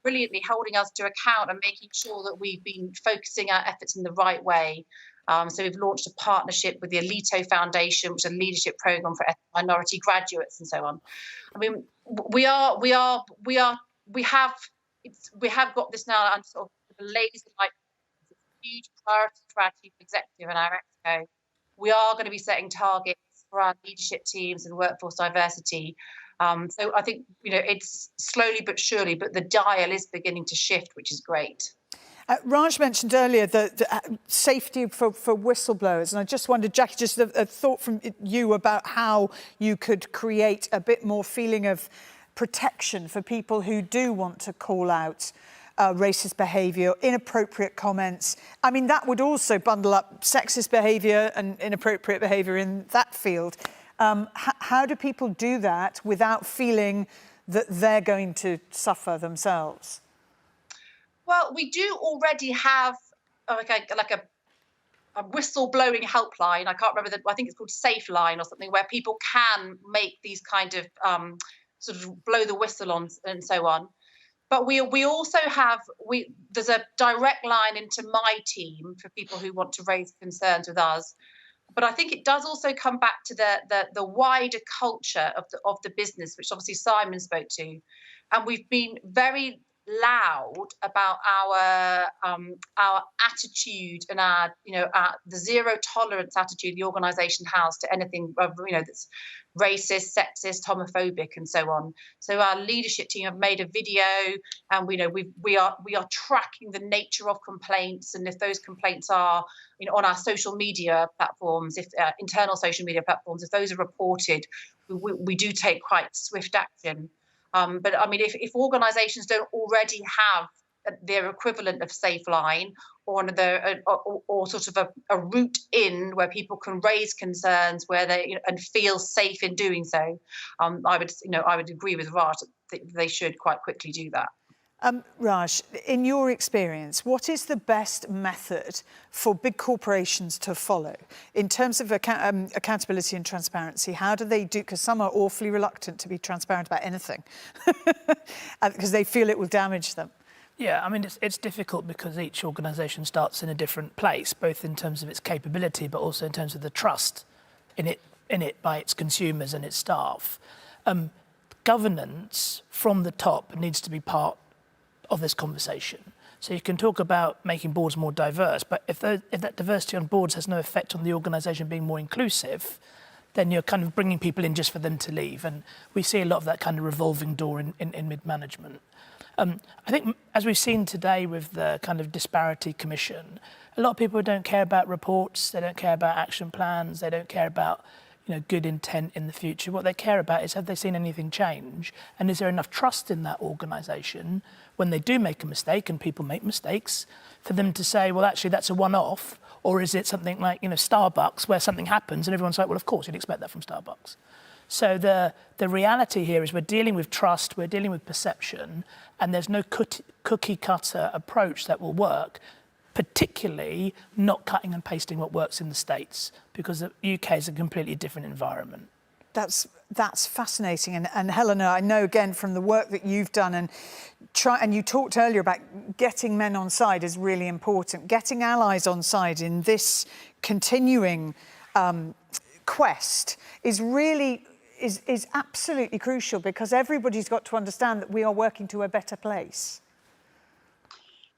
brilliantly holding us to account and making sure that we've been focusing our efforts in the right way. So we've launched a partnership with the Alito Foundation, which is a leadership program for minority graduates and so on. I mean, we have got this now under sort of laser-like huge priority for our chief executive and our exco. We are going to be setting targets for our leadership teams and workforce diversity. So I think, it's slowly but surely, but the dial is beginning to shift, which is great. Raj mentioned earlier the safety for whistleblowers, and I just wondered, Jackie, just a thought from you about how you could create a bit more feeling of protection for people who do want to call out racist behaviour, inappropriate comments. I mean, that would also bundle up sexist behaviour and inappropriate behaviour in that field. How do people do that without feeling that they're going to suffer themselves? Well, we do already have like a whistleblowing helpline. I can't remember I think it's called Safe Line or something, where people can make these kind of sort of blow the whistle on and so on. But we also have there's a direct line into my team for people who want to raise concerns with us. But I think it does also come back to the wider culture of the business, which obviously Simon spoke to, and we've been very loud about our attitude and the zero tolerance attitude the organisation has to anything that's racist, sexist, homophobic, and so on. So our leadership team have made a video, and we are tracking the nature of complaints, and if those complaints are on our social media platforms, if internal social media platforms, if those are reported, we do take quite swift action. But I mean, if organisations don't already have their equivalent of Safe Line or sort of a route in where people can raise concerns where they and feel safe in doing so, I would agree with Raj that they should quite quickly do that. Raj, in your experience, what is the best method for big corporations to follow in terms of accountability and transparency? How do they do? Because some are awfully reluctant to be transparent about anything because they feel it will damage them. Yeah, I mean, it's difficult because each organisation starts in a different place, both in terms of its capability, but also in terms of the trust in it by its consumers and its staff. Governance from the top needs to be part of this conversation. So you can talk about making boards more diverse, but if that diversity on boards has no effect on the organisation being more inclusive, then you're kind of bringing people in just for them to leave. And we see a lot of that kind of revolving door in mid-management. I think, as we've seen today with the kind of Disparity Commission, a lot of people don't care about reports, they don't care about action plans, they don't care about good intent in the future. What they care about is, have they seen anything change? And is there enough trust in that organisation when they do make a mistake, and people make mistakes, for them to say, well, actually, that's a one-off? Or is it something like, Starbucks, where something happens and everyone's like, well, of course, you'd expect that from Starbucks. So the reality here is we're dealing with trust, we're dealing with perception, and there's no cookie-cutter approach that will work, particularly not cutting and pasting what works in the States, because the UK is a completely different environment. That's fascinating. And Helena, I know again from the work that you've done and you talked earlier about getting men on side is really important. Getting allies on side in this continuing quest is absolutely crucial, because everybody's got to understand that we are working to a better place.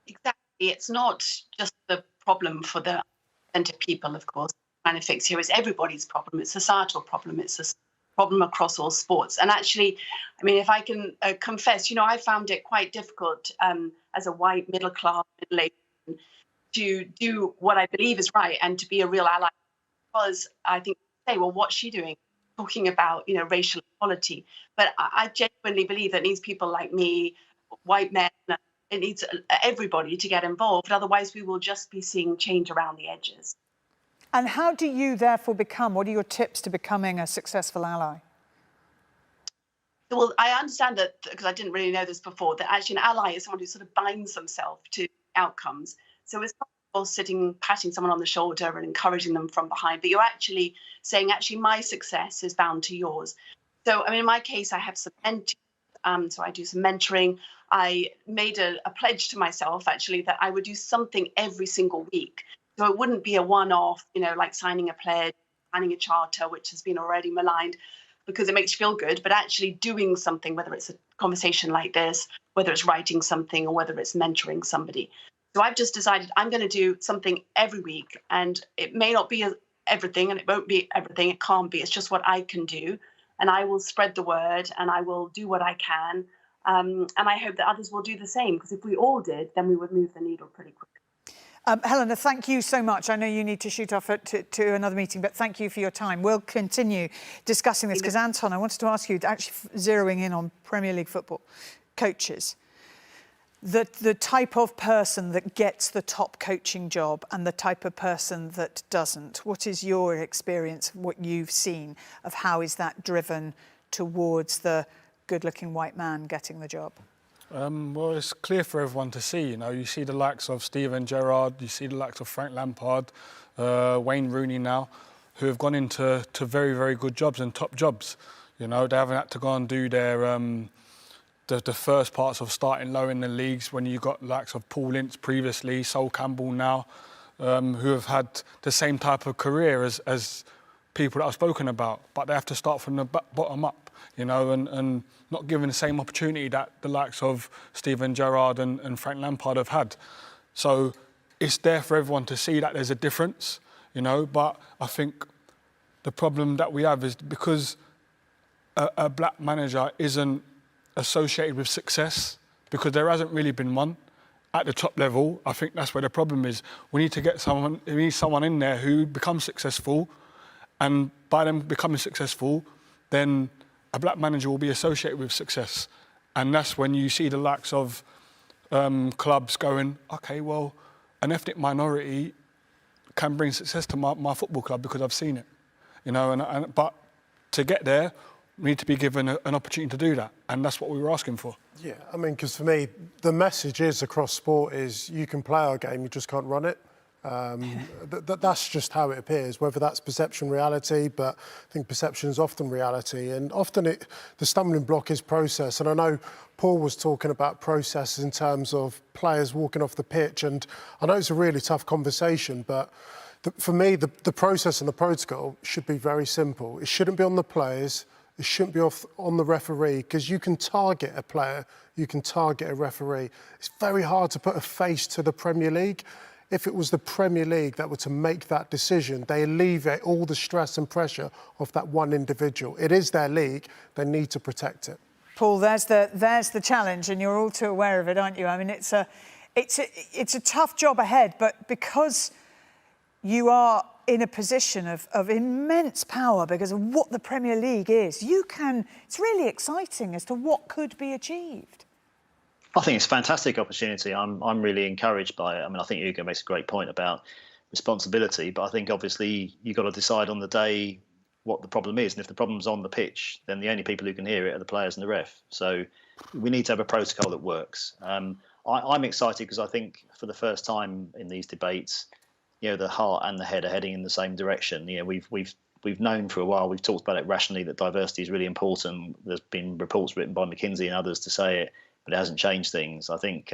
Exactly. It's not just the problem for the unrepresented people, of course. Trying to fix here is everybody's problem. It's a societal problem. It's a problem across all sports. And actually, I mean, if I can confess, I found it quite difficult as a white middle-class, middle-aged to do what I believe is right and to be a real ally, because I think, well, what's she doing? Talking about, racial equality. But I genuinely believe that it needs people like me, white men. It needs everybody to get involved. Otherwise, we will just be seeing change around the edges. And how do you therefore what are your tips to becoming a successful ally? Well, I understand that, because I didn't really know this before, that actually an ally is someone who sort of binds themselves to outcomes. So it's not sitting, patting someone on the shoulder and encouraging them from behind, but you're actually saying, actually, my success is bound to yours. So, I mean, in my case, I have some mentees, so I do some mentoring. I made a pledge to myself, actually, that I would do something every single week So it wouldn't be a one-off, like signing a pledge, signing a charter, which has been already maligned because it makes you feel good, but actually doing something, whether it's a conversation like this, whether it's writing something, or whether it's mentoring somebody. So I've just decided I'm going to do something every week, and it may not be everything, and it won't be everything. It can't be. It's just what I can do, and I will spread the word, and I will do what I can, and I hope that others will do the same. Because if we all did, then we would move the needle pretty quickly. Helena, thank you so much. I know you need to shoot off to another meeting, but thank you for your time. We'll continue discussing this because, Anton, I wanted to ask you, actually zeroing in on Premier League football coaches, the type of person that gets the top coaching job and the type of person that doesn't. What is your experience, what you've seen of how is that driven towards the good-looking white man getting the job? Well, it's clear for everyone to see. You see the likes of Steven Gerrard, you see the likes of Frank Lampard, Wayne Rooney now, who have gone into very, very good jobs and top jobs. They haven't had to go and do their the first parts of starting low in the leagues when you got the likes of Paul Ince previously, Sol Campbell now, who have had the same type of career as people that I've spoken about, but they have to start from the bottom up, and not given the same opportunity that the likes of Steven Gerrard and Frank Lampard have had. So it's there for everyone to see that there's a difference, but I think the problem that we have is because a black manager isn't associated with success, because there hasn't really been one at the top level. I think that's where the problem is. We need to get someone in there who becomes successful, and by them becoming successful, then a black manager will be associated with success. And that's when you see the likes of clubs going, okay, well, an ethnic minority can bring success to my football club because I've seen it. But to get there, we need to be given an opportunity to do that. And that's what we were asking for. Yeah, because for me, the message is across sport is you can play our game, you just can't run it. That's just how it appears, whether that's perception, reality, but I think perception is often reality, and often the stumbling block is process. And I know Paul was talking about processes in terms of players walking off the pitch, and I know it's a really tough conversation, but for me, the process and the protocol should be very simple. It shouldn't be on the players, it shouldn't be on the referee, because you can target a player, you can target a referee. It's very hard to put a face to the Premier League. If it was the Premier League that were to make that decision, they alleviate all the stress and pressure of that one individual. It is their league, they need to protect it. Paul, there's the challenge, and you're all too aware of it, aren't you? It's a tough job ahead, but because you are in a position of immense power because of what the Premier League is, it's really exciting as to what could be achieved. I think it's a fantastic opportunity. I'm really encouraged by it. I think Hugo makes a great point about responsibility, but I think obviously you've got to decide on the day what the problem is. And if the problem's on the pitch, then the only people who can hear it are the players and the ref. So we need to have a protocol that works. I'm excited because I think for the first time in these debates, the heart and the head are heading in the same direction. We've known for a while, we've talked about it rationally, that diversity is really important. There's been reports written by McKinsey and others to say it, but it hasn't changed things. I think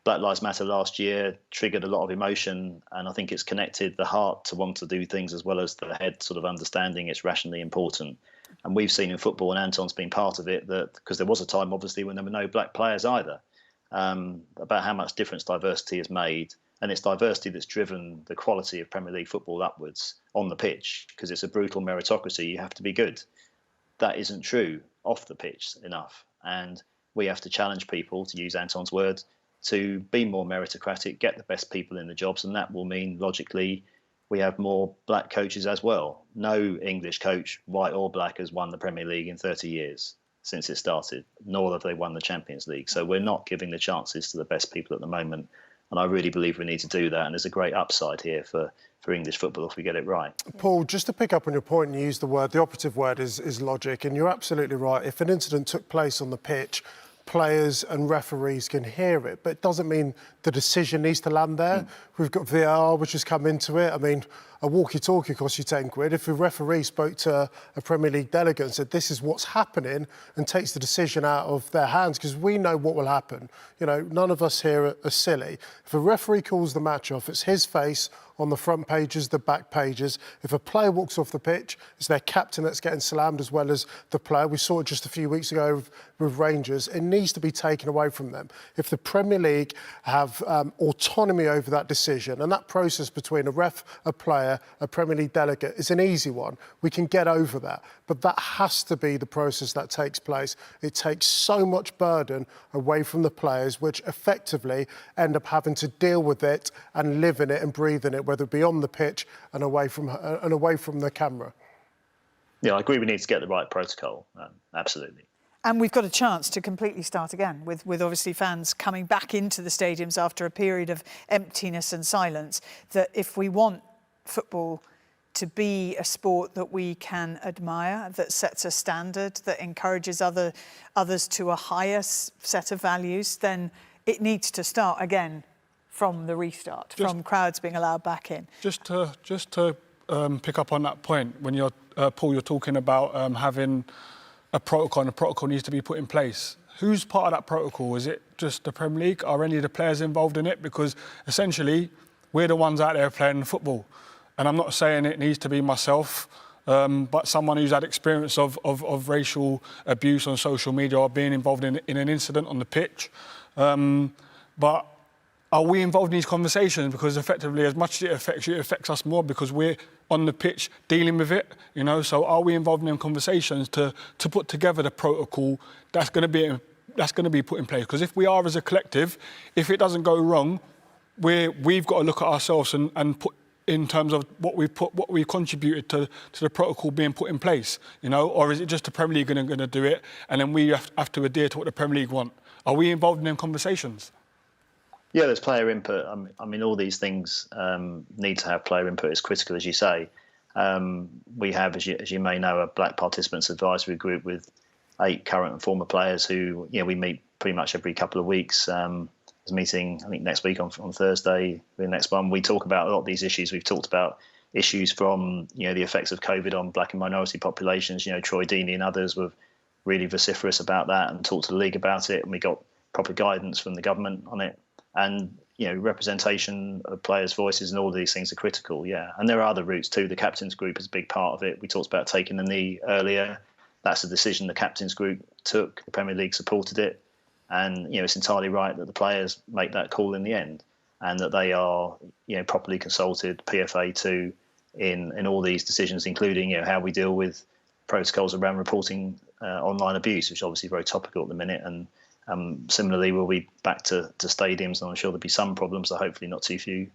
Black Lives Matter last year triggered a lot of emotion, and I think it's connected the heart to want to do things as well as the head sort of understanding it's rationally important. And we've seen in football, and Anton's been part of it, that because there was a time obviously when there were no black players either, about how much difference diversity has made. And it's diversity that's driven the quality of Premier League football upwards on the pitch, because it's a brutal meritocracy. You have to be good. That isn't true off the pitch enough. And we have to challenge people, to use Anton's word, to be more meritocratic, get the best people in the jobs, and that will mean, logically, we have more black coaches as well. No English coach, white or black, has won the Premier League in 30 years since it started, nor have they won the Champions League. So we're not giving the chances to the best people at the moment, and I really believe we need to do that, and there's a great upside here for English football if we get it right. Paul, just to pick up on your point, and you used the operative word is logic, and you're absolutely right. If an incident took place on the pitch, players and referees can hear it, but it doesn't mean the decision needs to land there. We've got VAR, which has come into it. a walkie-talkie costs you 10 quid. If a referee spoke to a Premier League delegate and said, this is what's happening, and takes the decision out of their hands, because we know what will happen. You know, none of us here are silly. If a referee calls the match off, it's his face on the front pages, the back pages. If a player walks off the pitch, it's their captain that's getting slammed as well as the player. We saw it just a few weeks ago with Rangers. It needs to be taken away from them. If the Premier League have autonomy over that decision, and that process between a ref, a player, a Premier League delegate is an easy one, we can get over that. But that has to be the process that takes place. It takes so much burden away from the players, which effectively end up having to deal with it and live in it and breathe in it, whether it be on the pitch and away from the camera. Yeah, I agree. We need to get the right protocol. Absolutely. And we've got a chance to completely start again with obviously fans coming back into the stadiums after a period of emptiness and silence. That if we want football to be a sport that we can admire, that sets a standard, that encourages others to a higher set of values, then it needs to start again from the restart, from crowds being allowed back in. Just to pick up on that point, when you're Paul, you're talking about having a protocol, and a protocol needs to be put in place. Who's part of that protocol? Is it just the Premier League? Are any of the players involved in it? Because essentially, we're the ones out there playing football. And I'm not saying it needs to be myself, but someone who's had experience of racial abuse on social media or being involved in an incident on the pitch. But are we involved in these conversations? Because effectively, as much as it affects us more because we're on the pitch dealing with it, you know. So are we involved in them conversations to put together the protocol that's going to be put in place? Because if we are as a collective, if it doesn't go wrong, we've got to look at ourselves and put in terms of what we contributed to the protocol being put in place, you know. Or is it just the Premier League going to do it, and then we have to adhere to what the Premier League want? Are we involved in them conversations? Yeah, there's player input. I mean, all these things need to have player input. It's critical, as you say. We have, as you may know, a Black Participants Advisory Group with 8 current and former players who, we meet pretty much every couple of weeks. There's a meeting, I think, next week on Thursday. The next one, we talk about a lot of these issues. We've talked about issues from, the effects of COVID on Black and minority populations. Troy Deeney and others were really vociferous about that and talked to the league about it. And we got proper guidance from the government on it. And, representation of players' voices and all of these things are critical, yeah. And there are other routes too. The captains group is a big part of it. We talked about taking the knee earlier. That's a decision the captains group took. The Premier League supported it. And, it's entirely right that the players make that call in the end and that they are, properly consulted, PFA too, in all these decisions, including, how we deal with protocols around reporting online abuse, which is obviously very topical at the minute. And similarly, we'll be back to stadiums, and I'm sure there'll be some problems, so hopefully not too few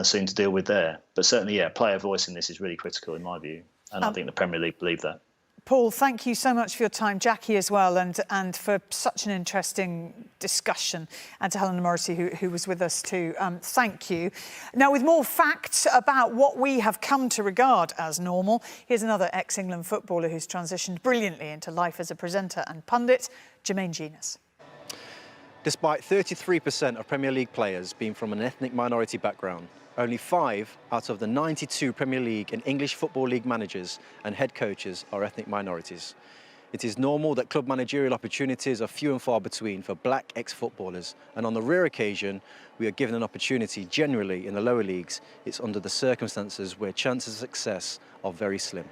soon to deal with there. But certainly, player voice in this is really critical in my view, and I think the Premier League believe that. Paul, thank you so much for your time, Jackie as well, and for such an interesting discussion, and to Helena Morrissey, who was with us too. Thank you. Now, with more facts about what we have come to regard as normal, here's another ex-England footballer who's transitioned brilliantly into life as a presenter and pundit, Jermaine Jenas. Despite 33% of Premier League players being from an ethnic minority background, only 5 out of the 92 Premier League and English Football League managers and head coaches are ethnic minorities. It is normal that club managerial opportunities are few and far between for black ex-footballers, and on the rare occasion we are given an opportunity generally in the lower leagues, it's under the circumstances where chances of success are very slim.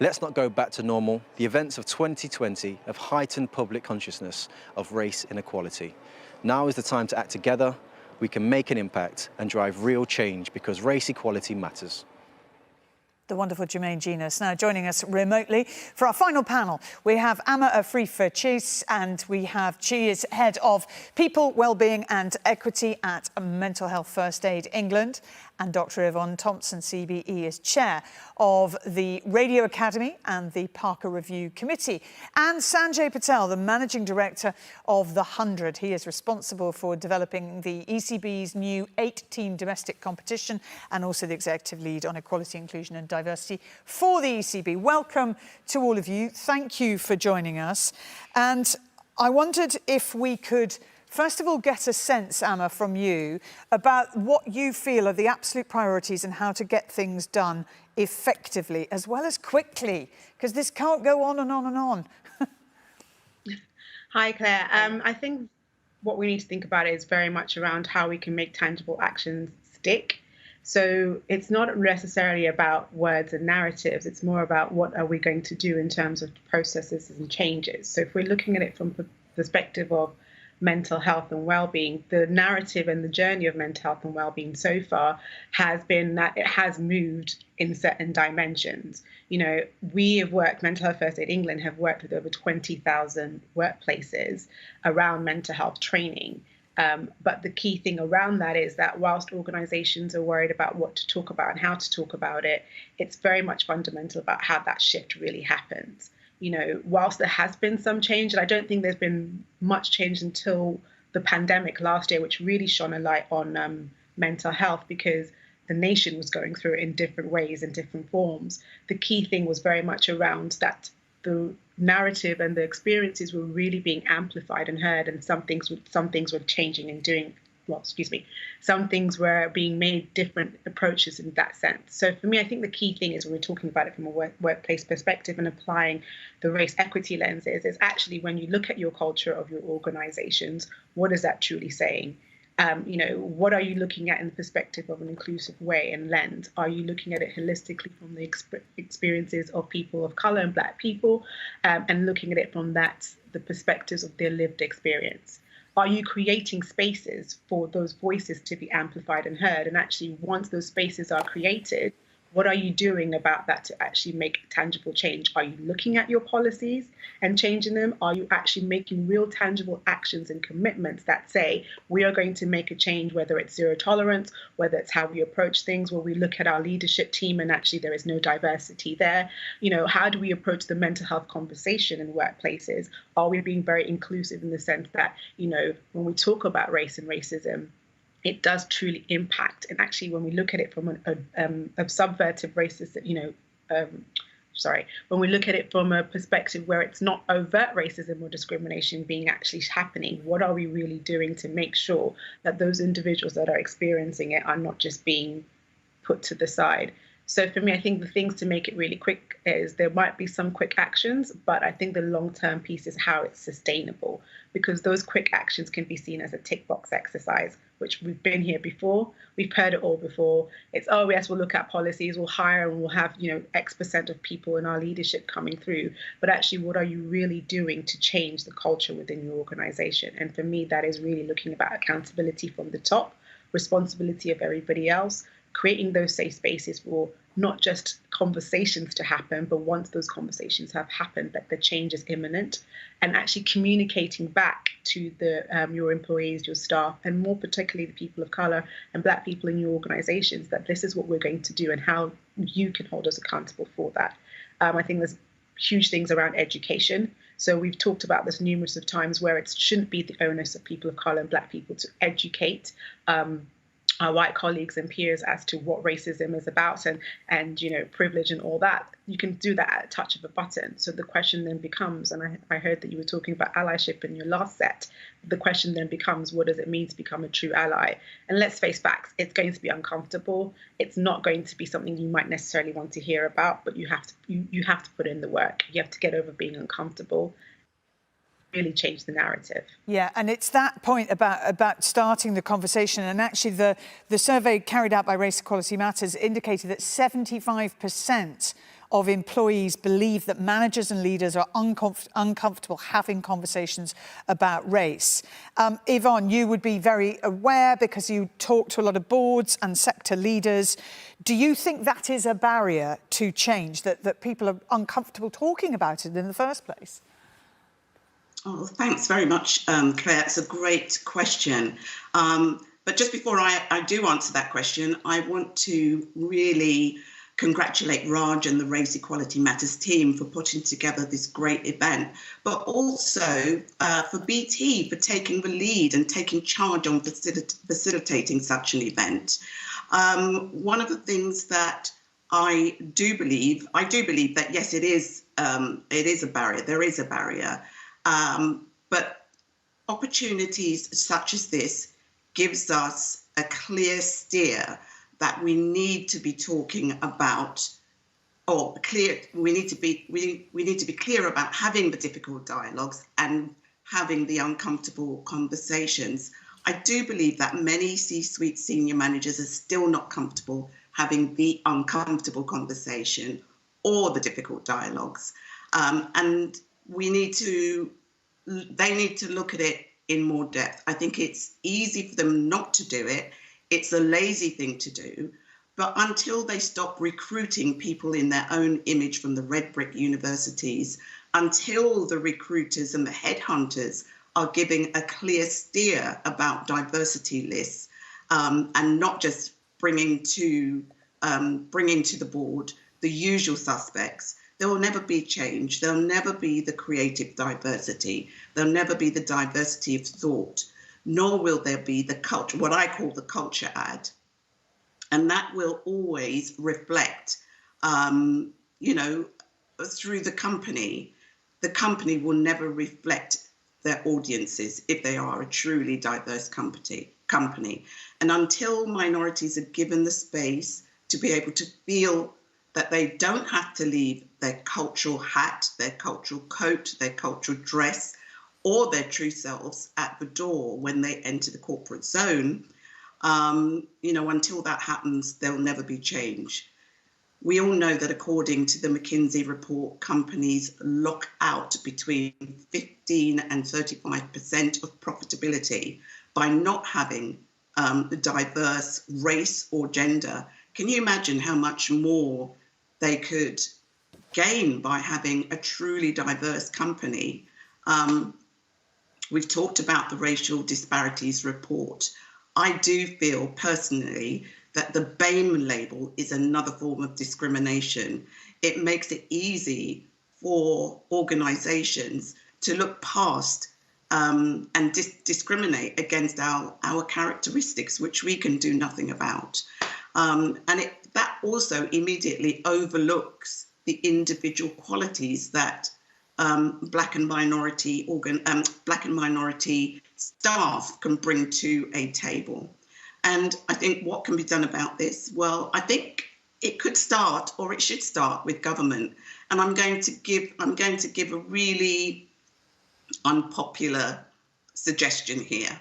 Let's not go back to normal. The events of 2020 have heightened public consciousness of race inequality. Now is the time to act together. We can make an impact and drive real change because race equality matters. The wonderful Jermaine Jenas now joining us remotely. For our final panel, we have Amma Afrifa-Chase, and she is Head of People, Wellbeing and Equity at Mental Health First Aid England, and Dr Yvonne Thompson, CBE, is Chair of the Radio Academy and the Parker Review Committee, and Sanjay Patel, the Managing Director of The 100. He is responsible for developing the ECB's new 8-team domestic competition and also the Executive Lead on Equality, Inclusion and Diversity for the ECB. Welcome to all of you. Thank you for joining us. And I wondered if we could first of all get a sense, Amma, from you about what you feel are the absolute priorities and how to get things done effectively as well as quickly, because this can't go on and on and on. Hi, Claire. I think what we need to think about is very much around how we can make tangible actions stick. So it's not necessarily about words and narratives. It's more about what are we going to do in terms of processes and changes. So if we're looking at it from the perspective of mental health and well-being, the narrative and the journey of mental health and well-being so far has been that it has moved in certain dimensions. You know, we have worked, Mental Health First Aid England have worked with over 20,000 workplaces around mental health training. But the key thing around that is that whilst organisations are worried about what to talk about and how to talk about it, it's very much fundamental about how that shift really happens. You know, whilst there has been some change, and I don't think there's been much change until the pandemic last year, which really shone a light on mental health because the nation was going through it in different ways, in different forms. The key thing was very much around that the narrative and the experiences were really being amplified and heard, and some things were changing and some things were being made different approaches in that sense. So for me, I think the key thing is when we're talking about it from a workplace perspective and applying the race equity lenses is actually when you look at your culture of your organizations, what is that truly saying? You know, what are you looking at in the perspective of an inclusive way and lens? Are you looking at it holistically from the experiences of people of color and Black people, and looking at it from the perspectives of their lived experience? Are you creating spaces for those voices to be amplified and heard? And actually, once those spaces are created, what are you doing about that to actually make tangible change? Are you looking at your policies and changing them? Are you actually making real tangible actions and commitments that say we are going to make a change, whether it's zero tolerance, whether it's how we approach things, where we look at our leadership team and actually there is no diversity there? You know, how do we approach the mental health conversation in workplaces? Are we being very inclusive in the sense that, you know, when we talk about race and racism, it does truly impact. And actually, when we look at it from a subvertive racist, when we look at it from a perspective where it's not overt racism or discrimination being actually happening, what are we really doing to make sure that those individuals that are experiencing it are not just being put to the side? So for me, I think the things to make it really quick is there might be some quick actions, but I think the long-term piece is how it's sustainable, because those quick actions can be seen as a tick box exercise, which we've been here before. We've heard it all before. It's, oh, yes, we'll look at policies, we'll hire and we'll have, you know, X% of people in our leadership coming through. But actually, what are you really doing to change the culture within your organization? And for me, that is really looking about accountability from the top, responsibility of everybody else, creating those safe spaces for not just conversations to happen, but once those conversations have happened, that the change is imminent, and actually communicating back to your employees, your staff, and more particularly the people of color and Black people in your organizations, that this is what we're going to do and how you can hold us accountable for that. I think there's huge things around education. So we've talked about this numerous of times where it shouldn't be the onus of people of color and Black people to educate our white colleagues and peers as to what racism is about and you know, privilege and all that. You can do that at a touch of a button. So the question then becomes, and I heard that you were talking about allyship in your last set, the question then becomes, what does it mean to become a true ally? And let's face facts, it's going to be uncomfortable. It's not going to be something you might necessarily want to hear about, but you have to put in the work. You have to get over being uncomfortable, really change the narrative. Yeah, and it's that point about starting the conversation. And actually the survey carried out by Race Equality Matters indicated that 75% of employees believe that managers and leaders are uncomfortable having conversations about race. Yvonne, you would be very aware because you talk to a lot of boards and sector leaders. Do you think that is a barrier to change, that people are uncomfortable talking about it in the first place? Oh, thanks very much, Claire. It's a great question. But just before I do answer that question, I want to really congratulate Raj and the Race Equality Matters team for putting together this great event, but also for BT for taking the lead and taking charge on facilitating such an event. One of the things that I do believe that, yes, it is a barrier. There is a barrier. But opportunities such as this gives us a clear steer that we need to be talking about, or clear. We need to be clear about having the difficult dialogues and having the uncomfortable conversations. I do believe that many C-suite senior managers are still not comfortable having the uncomfortable conversation or the difficult dialogues, and they need to look at it in more depth. I think it's easy for them not to do it. It's a lazy thing to do. But until they stop recruiting people in their own image from the red brick universities, until the recruiters and the headhunters are giving a clear steer about diversity lists, and not just bringing to the board the usual suspects, there will never be change. There'll never be the creative diversity. There'll never be the diversity of thought, nor will there be the culture, what I call the culture ad. And that will always reflect, through the company. The company will never reflect their audiences if they are a truly diverse company. And until minorities are given the space to be able to feel that they don't have to leave their cultural hat, their cultural coat, their cultural dress, or their true selves at the door when they enter the corporate zone, until that happens, there'll never be change. We all know that according to the McKinsey report, companies lock out between 15 and 35% of profitability by not having the diverse race or gender. Can you imagine how much more they could gain by having a truly diverse company? We've talked about the racial disparities report. I do feel personally that the BAME label is another form of discrimination. It makes it easy for organisations to look past and discriminate against our characteristics, which we can do nothing about. That also immediately overlooks the individual qualities that Black and minority staff can bring to a table. And I think what can be done about this? Well, I think it could start, or it should start, with government. And I'm going to give a really unpopular suggestion here.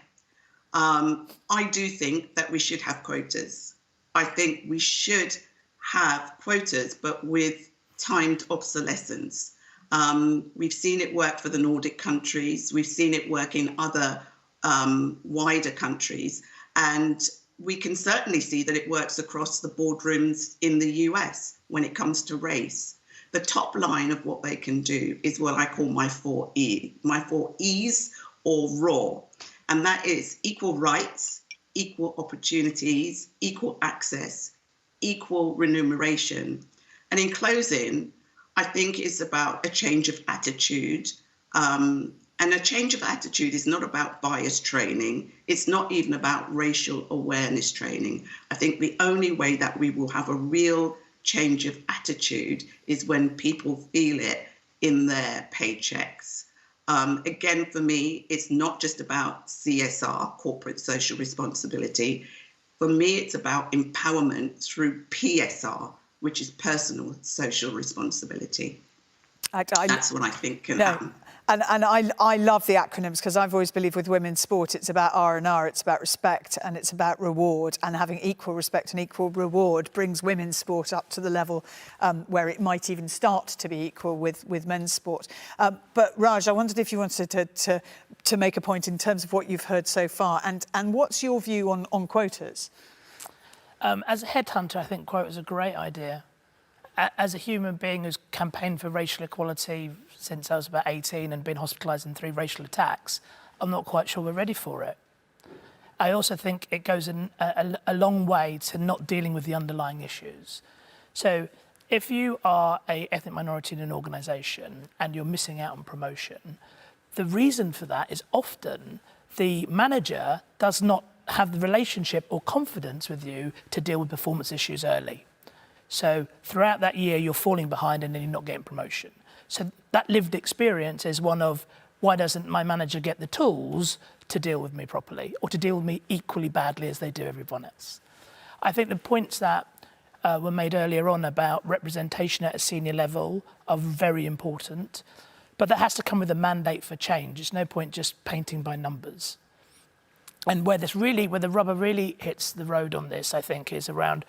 I do think that we should have quotas. I think we should have quotas, but with timed obsolescence. We've seen it work for the Nordic countries. We've seen it work in other wider countries. And we can certainly see that it works across the boardrooms in the US when it comes to race. The top line of what they can do is what I call my 4 E's, or RAW. And that is equal rights, equal opportunities, equal access, equal remuneration. And in closing, I think it's about a change of attitude. And a change of attitude is not about bias training. It's not even about racial awareness training. I think the only way that we will have a real change of attitude is when people feel it in their paychecks. Again, for me, it's not just about CSR, corporate social responsibility. For me, it's about empowerment through PSR, which is personal social responsibility. That's what I think can happen. And I love the acronyms, because I've always believed with women's sport, it's about R&R, it's about respect, and it's about reward. And having equal respect and equal reward brings women's sport up to the level where it might even start to be equal with men's sport. But Raj, I wondered if you wanted to make a point in terms of what you've heard so far, and what's your view on quotas? As a headhunter, I think quotas are a great idea. As a human being who's campaigned for racial equality since I was about 18 and been hospitalised in 3 racial attacks, I'm not quite sure we're ready for it. I also think it goes a long way to not dealing with the underlying issues. So if you are an ethnic minority in an organisation and you're missing out on promotion, the reason for that is often the manager does not have the relationship or confidence with you to deal with performance issues early. So throughout that year, you're falling behind and then you're not getting promotion. So that lived experience is one of why doesn't my manager get the tools to deal with me properly or to deal with me equally badly as they do everyone else? I think the points that were made earlier on about representation at a senior level are very important, but that has to come with a mandate for change. It's no point just painting by numbers. And where the rubber really hits the road on this, I think, is around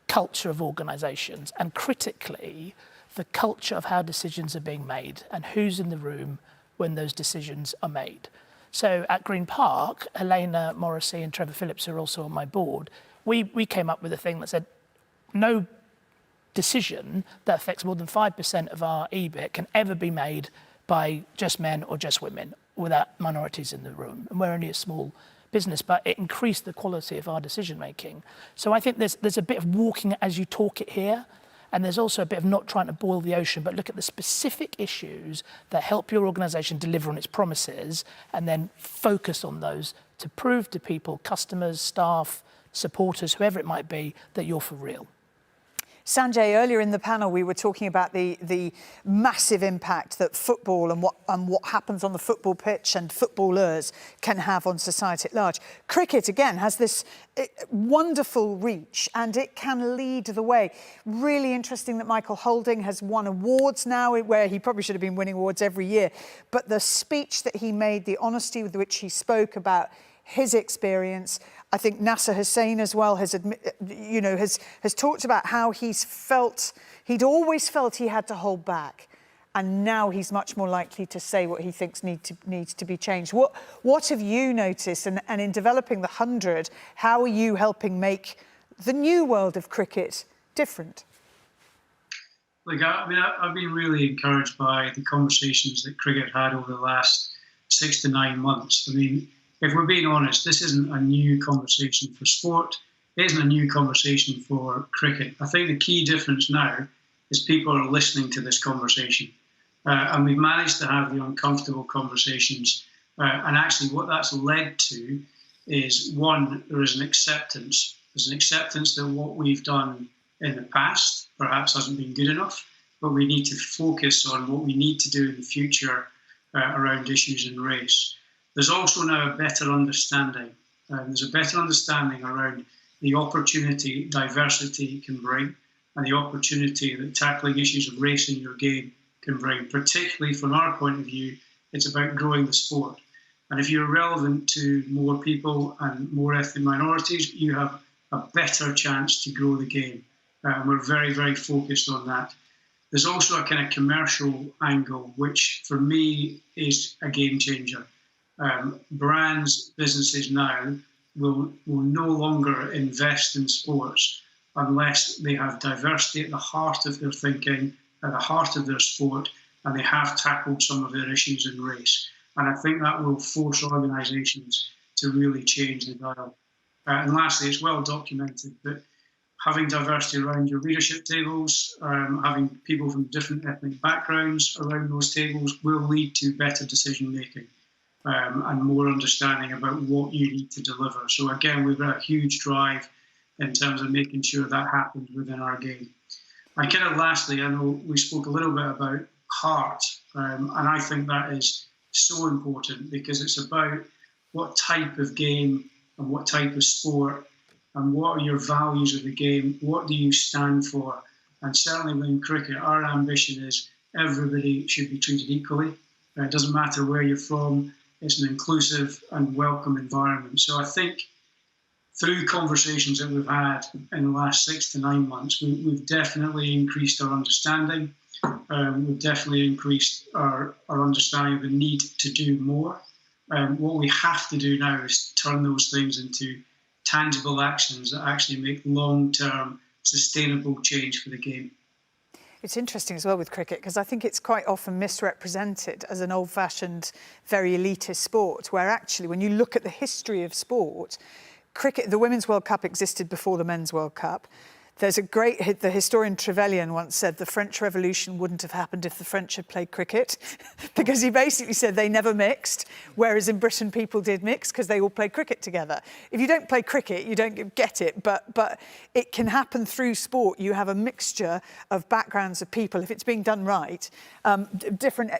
culture of organisations, and critically, the culture of how decisions are being made and who's in the room when those decisions are made. So at Green Park, Helena Morrissey and Trevor Phillips, who are also on my board, we came up with a thing that said no decision that affects more than 5% of our EBIT can ever be made by just men or just women without minorities in the room. And we're only a small business, but it increased the quality of our decision making. So I think there's a bit of walking as you talk it here, and there's also a bit of not trying to boil the ocean, but look at the specific issues that help your organisation deliver on its promises, and then focus on those to prove to people, customers, staff, supporters, whoever it might be, that you're for real. Sanjay, earlier in the panel, we were talking about the massive impact that football and what happens on the football pitch and footballers can have on society at large. Cricket, again, has this wonderful reach and it can lead the way. Really interesting that Michael Holding has won awards now, where he probably should have been winning awards every year. But the speech that he made, the honesty with which he spoke about his experience, I think Nasser Hussain as well has talked about how he'd always felt he had to hold back, and now he's much more likely to say what he thinks needs to be changed. What have you noticed, and in developing the 100, how are you helping make the new world of cricket different? Look, I've been really encouraged by the conversations that cricket had over the last 6 to 9 months. I mean, if we're being honest, this isn't a new conversation for sport. It isn't a new conversation for cricket. I think the key difference now is people are listening to this conversation. And we've managed to have the uncomfortable conversations. And actually what that's led to is, one, there is an acceptance. There's an acceptance that what we've done in the past perhaps hasn't been good enough, but we need to focus on what we need to do in the future around issues in race. There's also now a better understanding. There's a better understanding around the opportunity diversity can bring and the opportunity that tackling issues of race in your game can bring. Particularly from our point of view, it's about growing the sport. And if you're relevant to more people and more ethnic minorities, you have a better chance to grow the game. And we're very, very focused on that. There's also a kind of commercial angle, which for me is a game changer. Brands, businesses now will no longer invest in sports unless they have diversity at the heart of their thinking, at the heart of their sport, and they have tackled some of their issues in race. And I think that will force organisations to really change the dial. And lastly, it's well documented that having diversity around your leadership tables, having people from different ethnic backgrounds around those tables will lead to better decision making. And more understanding about what you need to deliver. So again, we've got a huge drive in terms of making sure that happens within our game. And kind of lastly, I know we spoke a little bit about heart, and I think that is so important because it's about what type of game and what type of sport and what are your values of the game, what do you stand for? And certainly within cricket, our ambition is everybody should be treated equally. It doesn't matter where you're from. It's an inclusive and welcome environment. So I think through conversations that we've had in the last 6 to 9 months, we've definitely increased our understanding. We've definitely increased our understanding of the need to do more. What we have to do now is turn those things into tangible actions that actually make long-term sustainable change for the game. It's interesting as well with cricket because I think it's quite often misrepresented as an old-fashioned, very elitist sport, where actually when you look at the history of sport, cricket, the Women's World Cup existed before the Men's World Cup. There's the historian Trevelyan once said the French Revolution wouldn't have happened if the French had played cricket, because he basically said they never mixed, whereas in Britain people did mix because they all played cricket together. If you don't play cricket, you don't get it, but it can happen through sport. You have a mixture of backgrounds of people, if it's being done right, different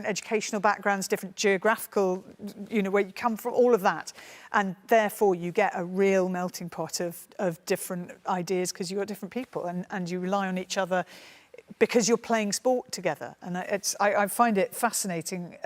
educational backgrounds, different geographical, where you come from, all of that. And therefore you get a real melting pot of different ideas because you've got different people and you rely on each other because you're playing sport together. And I find it fascinating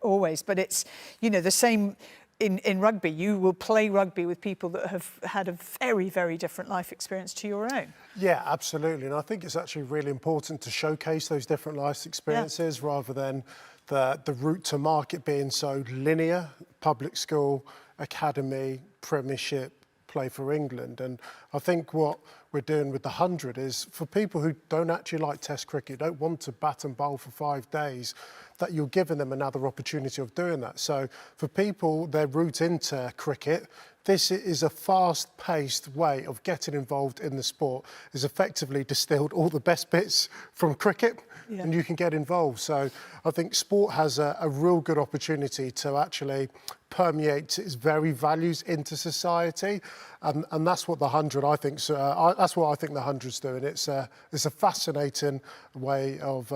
always, but it's, the same in rugby. You will play rugby with people that have had a very, very different life experience to your own. Yeah, absolutely. And I think it's actually really important to showcase those different life experiences rather than the route to market being so linear, public school, academy, premiership, play for England. And I think what we're doing with the 100 is for people who don't actually like Test cricket, don't want to bat and bowl for 5 days, that you're giving them another opportunity of doing that. So for people, their route into cricket, this is a fast-paced way of getting involved in the sport. It's effectively distilled all the best bits from cricket, and you can get involved. So I think sport has a real good opportunity to actually permeate its very values into society, and that's what the 100, I think. That's what I think the 100's doing. It's a fascinating way of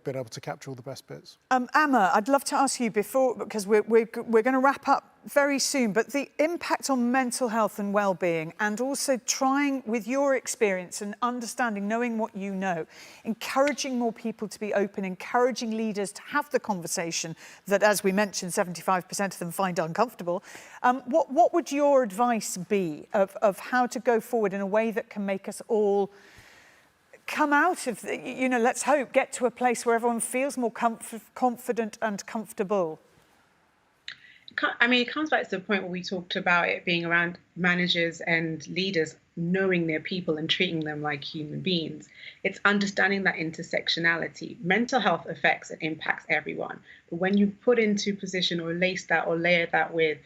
being able to capture all the best bits. Amma, I'd love to ask you because we're going to wrap up very soon, but the impact on mental health and well-being, and also trying, with your experience and understanding, knowing what you know, encouraging more people to be open, encouraging leaders to have the conversation that, as we mentioned, 75% of them find uncomfortable. What would your advice be of how to go forward in a way that can make us all come out of, let's hope, get to a place where everyone feels more confident and comfortable? It comes back to the point where we talked about it being around managers and leaders knowing their people and treating them like human beings. It's understanding that intersectionality. Mental health affects and impacts everyone. But when you put into position or lace that or layer that with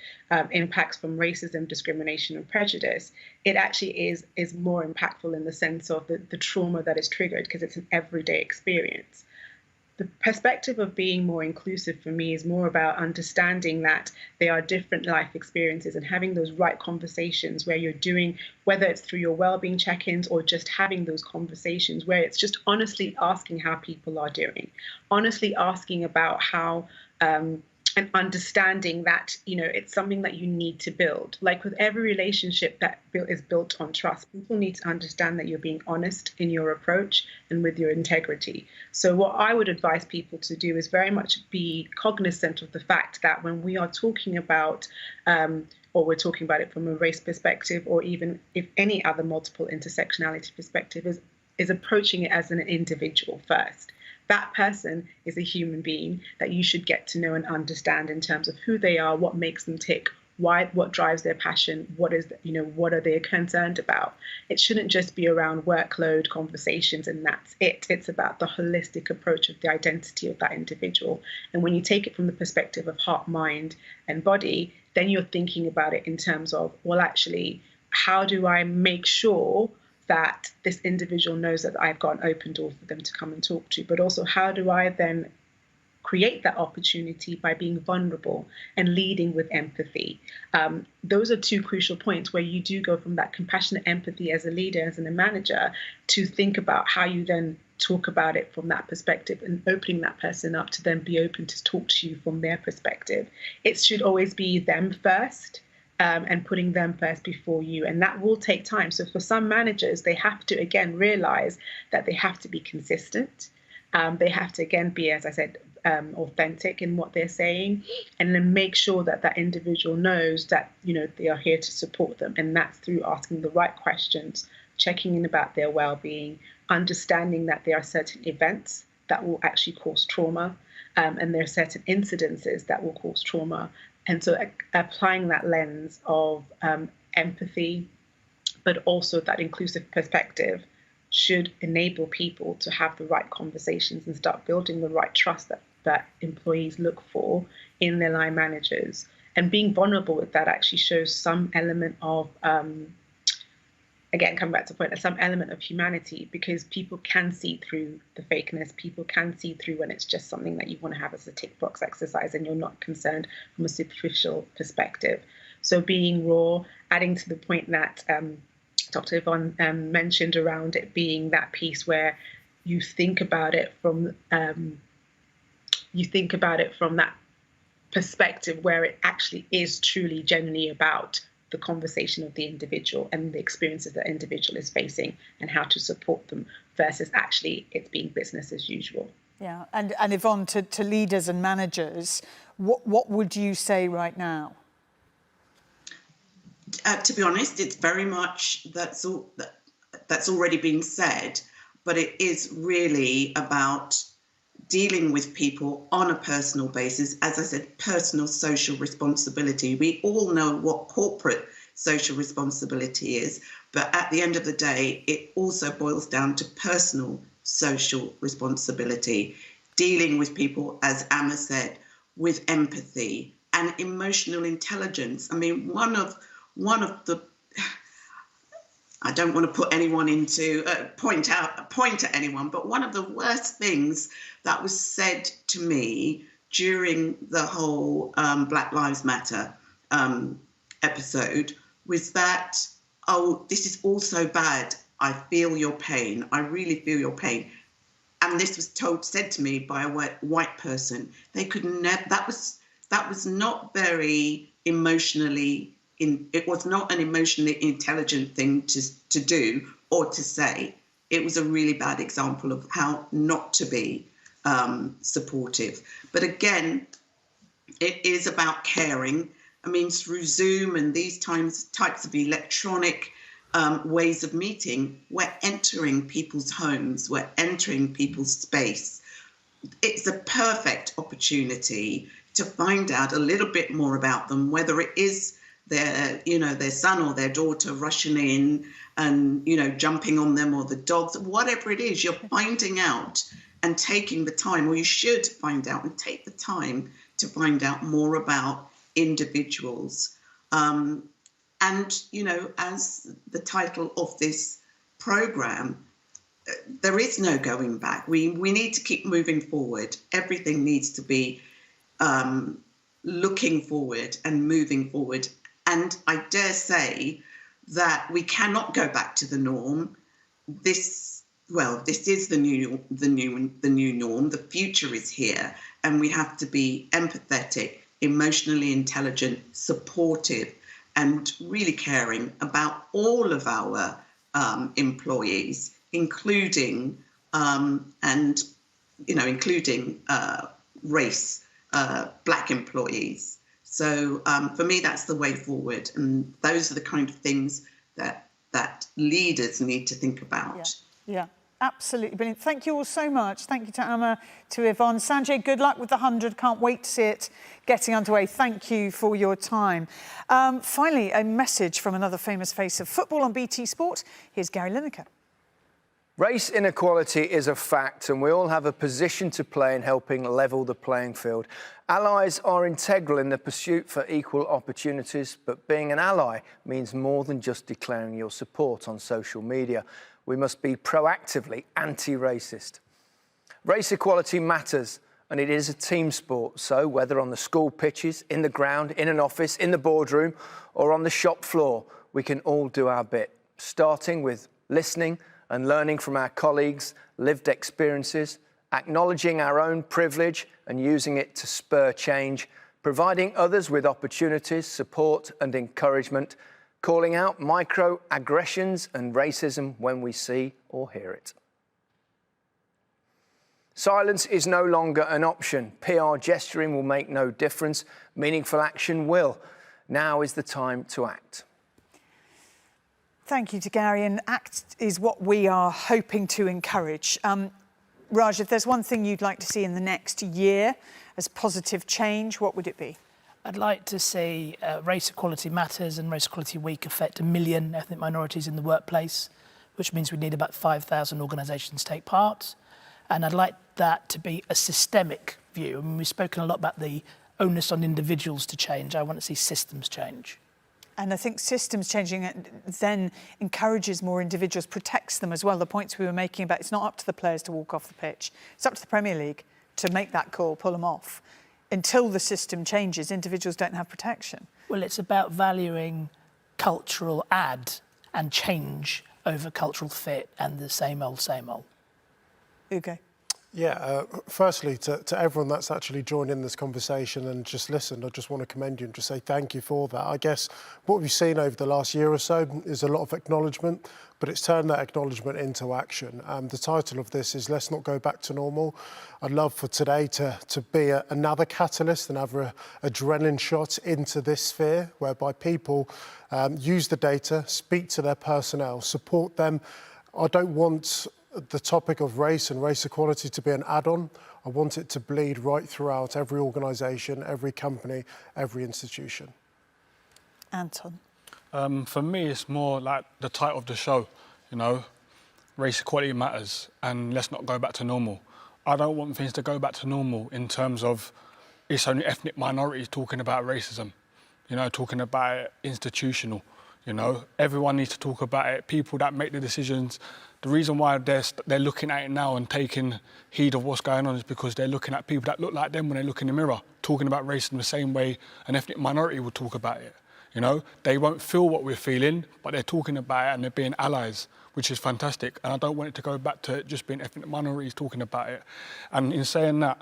impacts from racism, discrimination and prejudice, it actually is more impactful in the sense of the trauma that is triggered, because it's an everyday experience. The perspective of being more inclusive for me is more about understanding that there are different life experiences and having those right conversations where you're doing, whether it's through your well-being check-ins or just having those conversations where it's just honestly asking how people are doing, honestly asking about how, and understanding that, it's something that you need to build. Like with every relationship that is built on trust, people need to understand that you're being honest in your approach and with your integrity. So what I would advise people to do is very much be cognizant of the fact that when we are talking about, or we're talking about it from a race perspective, or even if any other multiple intersectionality perspective, is approaching it as an individual first. That person is a human being that you should get to know and understand in terms of who they are, what makes them tick, what drives their passion, what are they concerned about. It shouldn't just be around workload conversations and that's it. It's about the holistic approach of the identity of that individual. And when you take it from the perspective of heart, mind, and body, then you're thinking about it in terms of, well, actually, how do I make sure that this individual knows that I've got an open door for them to come and talk to, but also how do I then create that opportunity by being vulnerable and leading with empathy. Those are two crucial points where you do go from that compassionate empathy as a leader, as a manager, to think about how you then talk about it from that perspective and opening that person up to then be open to talk to you from their perspective. It should always be them first. And putting them first before you. And that will take time. So for some managers, they have to, again, realize that they have to be consistent. They have to, again, be, as I said, authentic in what they're saying, and then make sure that that individual knows that, they are here to support them. And that's through asking the right questions, checking in about their well-being, understanding that there are certain events that will actually cause trauma, and there are certain incidences that will cause trauma. And so applying that lens of empathy, but also that inclusive perspective, should enable people to have the right conversations and start building the right trust that employees look for in their line managers. And being vulnerable with that actually shows some element of again, come back to the point, some element of humanity, because people can see through the fakeness. People can see through when it's just something that you want to have as a tick box exercise and you're not concerned from a superficial perspective. So being raw, adding to the point that Dr. Yvonne mentioned around it being that piece where you think about it from that perspective where it actually is truly genuinely about the conversation of the individual and the experiences that individual is facing and how to support them versus actually it being business as usual. Yeah, and Yvonne, to leaders and managers, what would you say right now? To be honest, it's very much that's already been said, but it is really about dealing with people on a personal basis. As I said, personal social responsibility. We all know what corporate social responsibility is, but at the end of the day, it also boils down to personal social responsibility, dealing with people, as Amma said, with empathy and emotional intelligence. I mean, one of the, I don't want to put anyone into point at anyone, but one of the worst things that was said to me during the whole Black Lives Matter episode was that, oh, this is all so bad. I feel your pain. I really feel your pain. And this was said to me by a white person. They could never. That was not very emotionally. It was not an emotionally intelligent thing to do or to say. It was a really bad example of how not to be supportive. But again, it is about caring. I mean, through Zoom and these types of electronic ways of meeting, we're entering people's homes, we're entering people's space. It's a perfect opportunity to find out a little bit more about them, whether it is their son or their daughter rushing in and, jumping on them, or the dogs, whatever it is, you're finding out and taking the time, or you should find out and take the time to find out more about individuals. And, as the title of this program, there is no going back. We need to keep moving forward. Everything needs to be looking forward and moving forward. And I dare say that we cannot go back to the norm. This is the new norm. The future is here, and we have to be empathetic, emotionally intelligent, supportive, and really caring about all of our employees, including race, Black employees. So for me, that's the way forward, and those are the kind of things that leaders need to think about. Yeah, absolutely brilliant. Thank you all so much. Thank you to Amma, to Yvonne. Sanjay, good luck with the 100. Can't wait to see it getting underway. Thank you for your time. Finally, a message from another famous face of football on BT Sport. Here's Gary Lineker. Race inequality is a fact, and we all have a position to play in helping level the playing field. Allies are integral in the pursuit for equal opportunities, but being an ally means more than just declaring your support on social media. We must be proactively anti-racist. Race equality matters, and it is a team sport. So whether on the school pitches, in the ground, in an office, in the boardroom, or on the shop floor, we can all do our bit, starting with listening and learning from our colleagues' lived experiences, acknowledging our own privilege and using it to spur change, providing others with opportunities, support and encouragement, calling out microaggressions and racism when we see or hear it. Silence is no longer an option. PR gesturing will make no difference. Meaningful action will. Now is the time to act. Thank you to Gary, and ACT is what we are hoping to encourage. Raj, if there's one thing you'd like to see in the next year as positive change, what would it be? I'd like to see Race Equality Matters and Race Equality Week affect 1 million ethnic minorities in the workplace, which means we need about 5,000 organisations take part. And I'd like that to be a systemic view. I mean, we've spoken a lot about the onus on individuals to change. I want to see systems change. And I think systems changing then encourages more individuals, protects them as well. The points we were making about it's not up to the players to walk off the pitch. It's up to the Premier League to make that call, pull them off. Until the system changes, individuals don't have protection. Well, it's about valuing cultural add and change over cultural fit and the same old, same old. Ugo. Yeah, firstly, to everyone that's actually joined in this conversation and just listened, I just want to commend you and just say thank you for that. I guess what we've seen over the last year or so is a lot of acknowledgement, but it's turned that acknowledgement into action. The title of this is Let's Not Go Back to Normal. I'd love for today to be another catalyst, another adrenaline shot into this sphere, whereby people use the data, speak to their personnel, support them. I don't want the topic of race and race equality to be an add-on. I want it to bleed right throughout every organisation, every company, every institution. Anton. For me, it's more like the title of the show, you know, race equality matters and let's not go back to normal. I don't want things to go back to normal in terms of it's only ethnic minorities talking about racism, you know, talking about it institutional, you know. Everyone needs to talk about it. People that make the decisions, the reason why they're looking at it now and taking heed of what's going on is because they're looking at people that look like them when they look in the mirror, talking about racism the same way an ethnic minority would talk about it. You know, they won't feel what we're feeling, but they're talking about it and they're being allies, which is fantastic. And I don't want it to go back to just being ethnic minorities talking about it. And in saying that,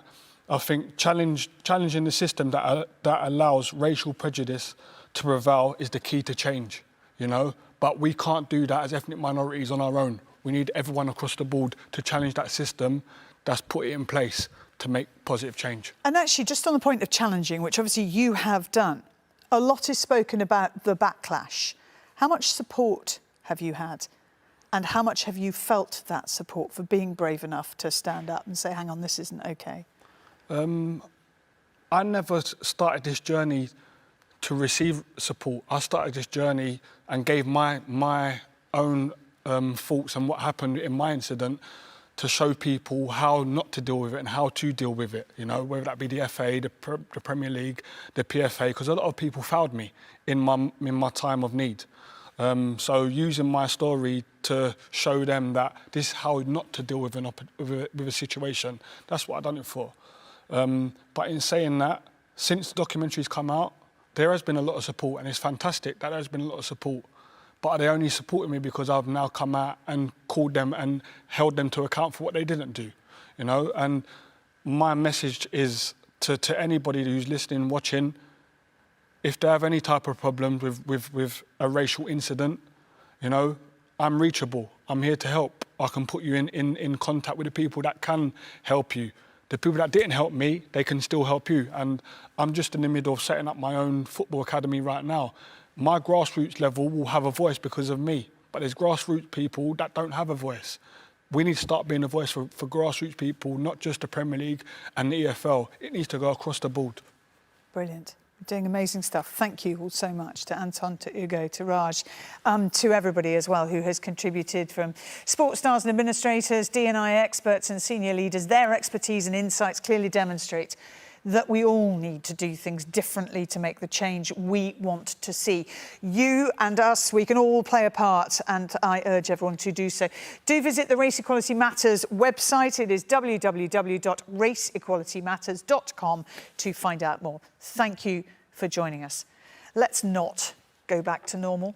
I think challenging the system that allows racial prejudice to prevail is the key to change, you know. But we can't do that as ethnic minorities on our own. We need everyone across the board to challenge that system that's put it in place to make positive change. And actually, just on the point of challenging, which obviously you have done, a lot is spoken about the backlash. How much support have you had? And how much have you felt that support for being brave enough to stand up and say, hang on, this isn't okay? I never started this journey to receive support. I started this journey and gave my own thoughts and what happened in my incident to show people how not to deal with it and how to deal with it, you know, whether that be the FA, the Premier League, the PFA, because a lot of people failed me in my time of need. So using my story to show them that this is how not to deal with a situation, that's what I've done it for. But in saying that, since the documentary's come out, there has been a lot of support, and it's fantastic that there's been a lot of support. But they only supported me because I've now come out and called them and held them to account for what they didn't do, you know. And my message is to anybody who's listening, watching, if they have any type of problem with a racial incident, you know, I'm reachable. I'm here to help. I can put you in contact with the people that can help you. The people that didn't help me, they can still help you. And I'm just in the middle of setting up my own football academy right now. My grassroots level will have a voice because of me, but there's grassroots people that don't have a voice. We need to start being a voice for grassroots people, not just the Premier League and the EFL. It needs to go across the board. Brilliant. Doing amazing stuff. Thank you all so much to Anton, to Ugo, to Raj, to everybody as well who has contributed, from sports stars and administrators, D&I experts and senior leaders. Their expertise and insights clearly demonstrate that we all need to do things differently to make the change we want to see. You and us, we can all play a part, and I urge everyone to do so. Do visit the Race Equality Matters website. It is www.raceequalitymatters.com to find out more. Thank you for joining us. Let's not go back to normal.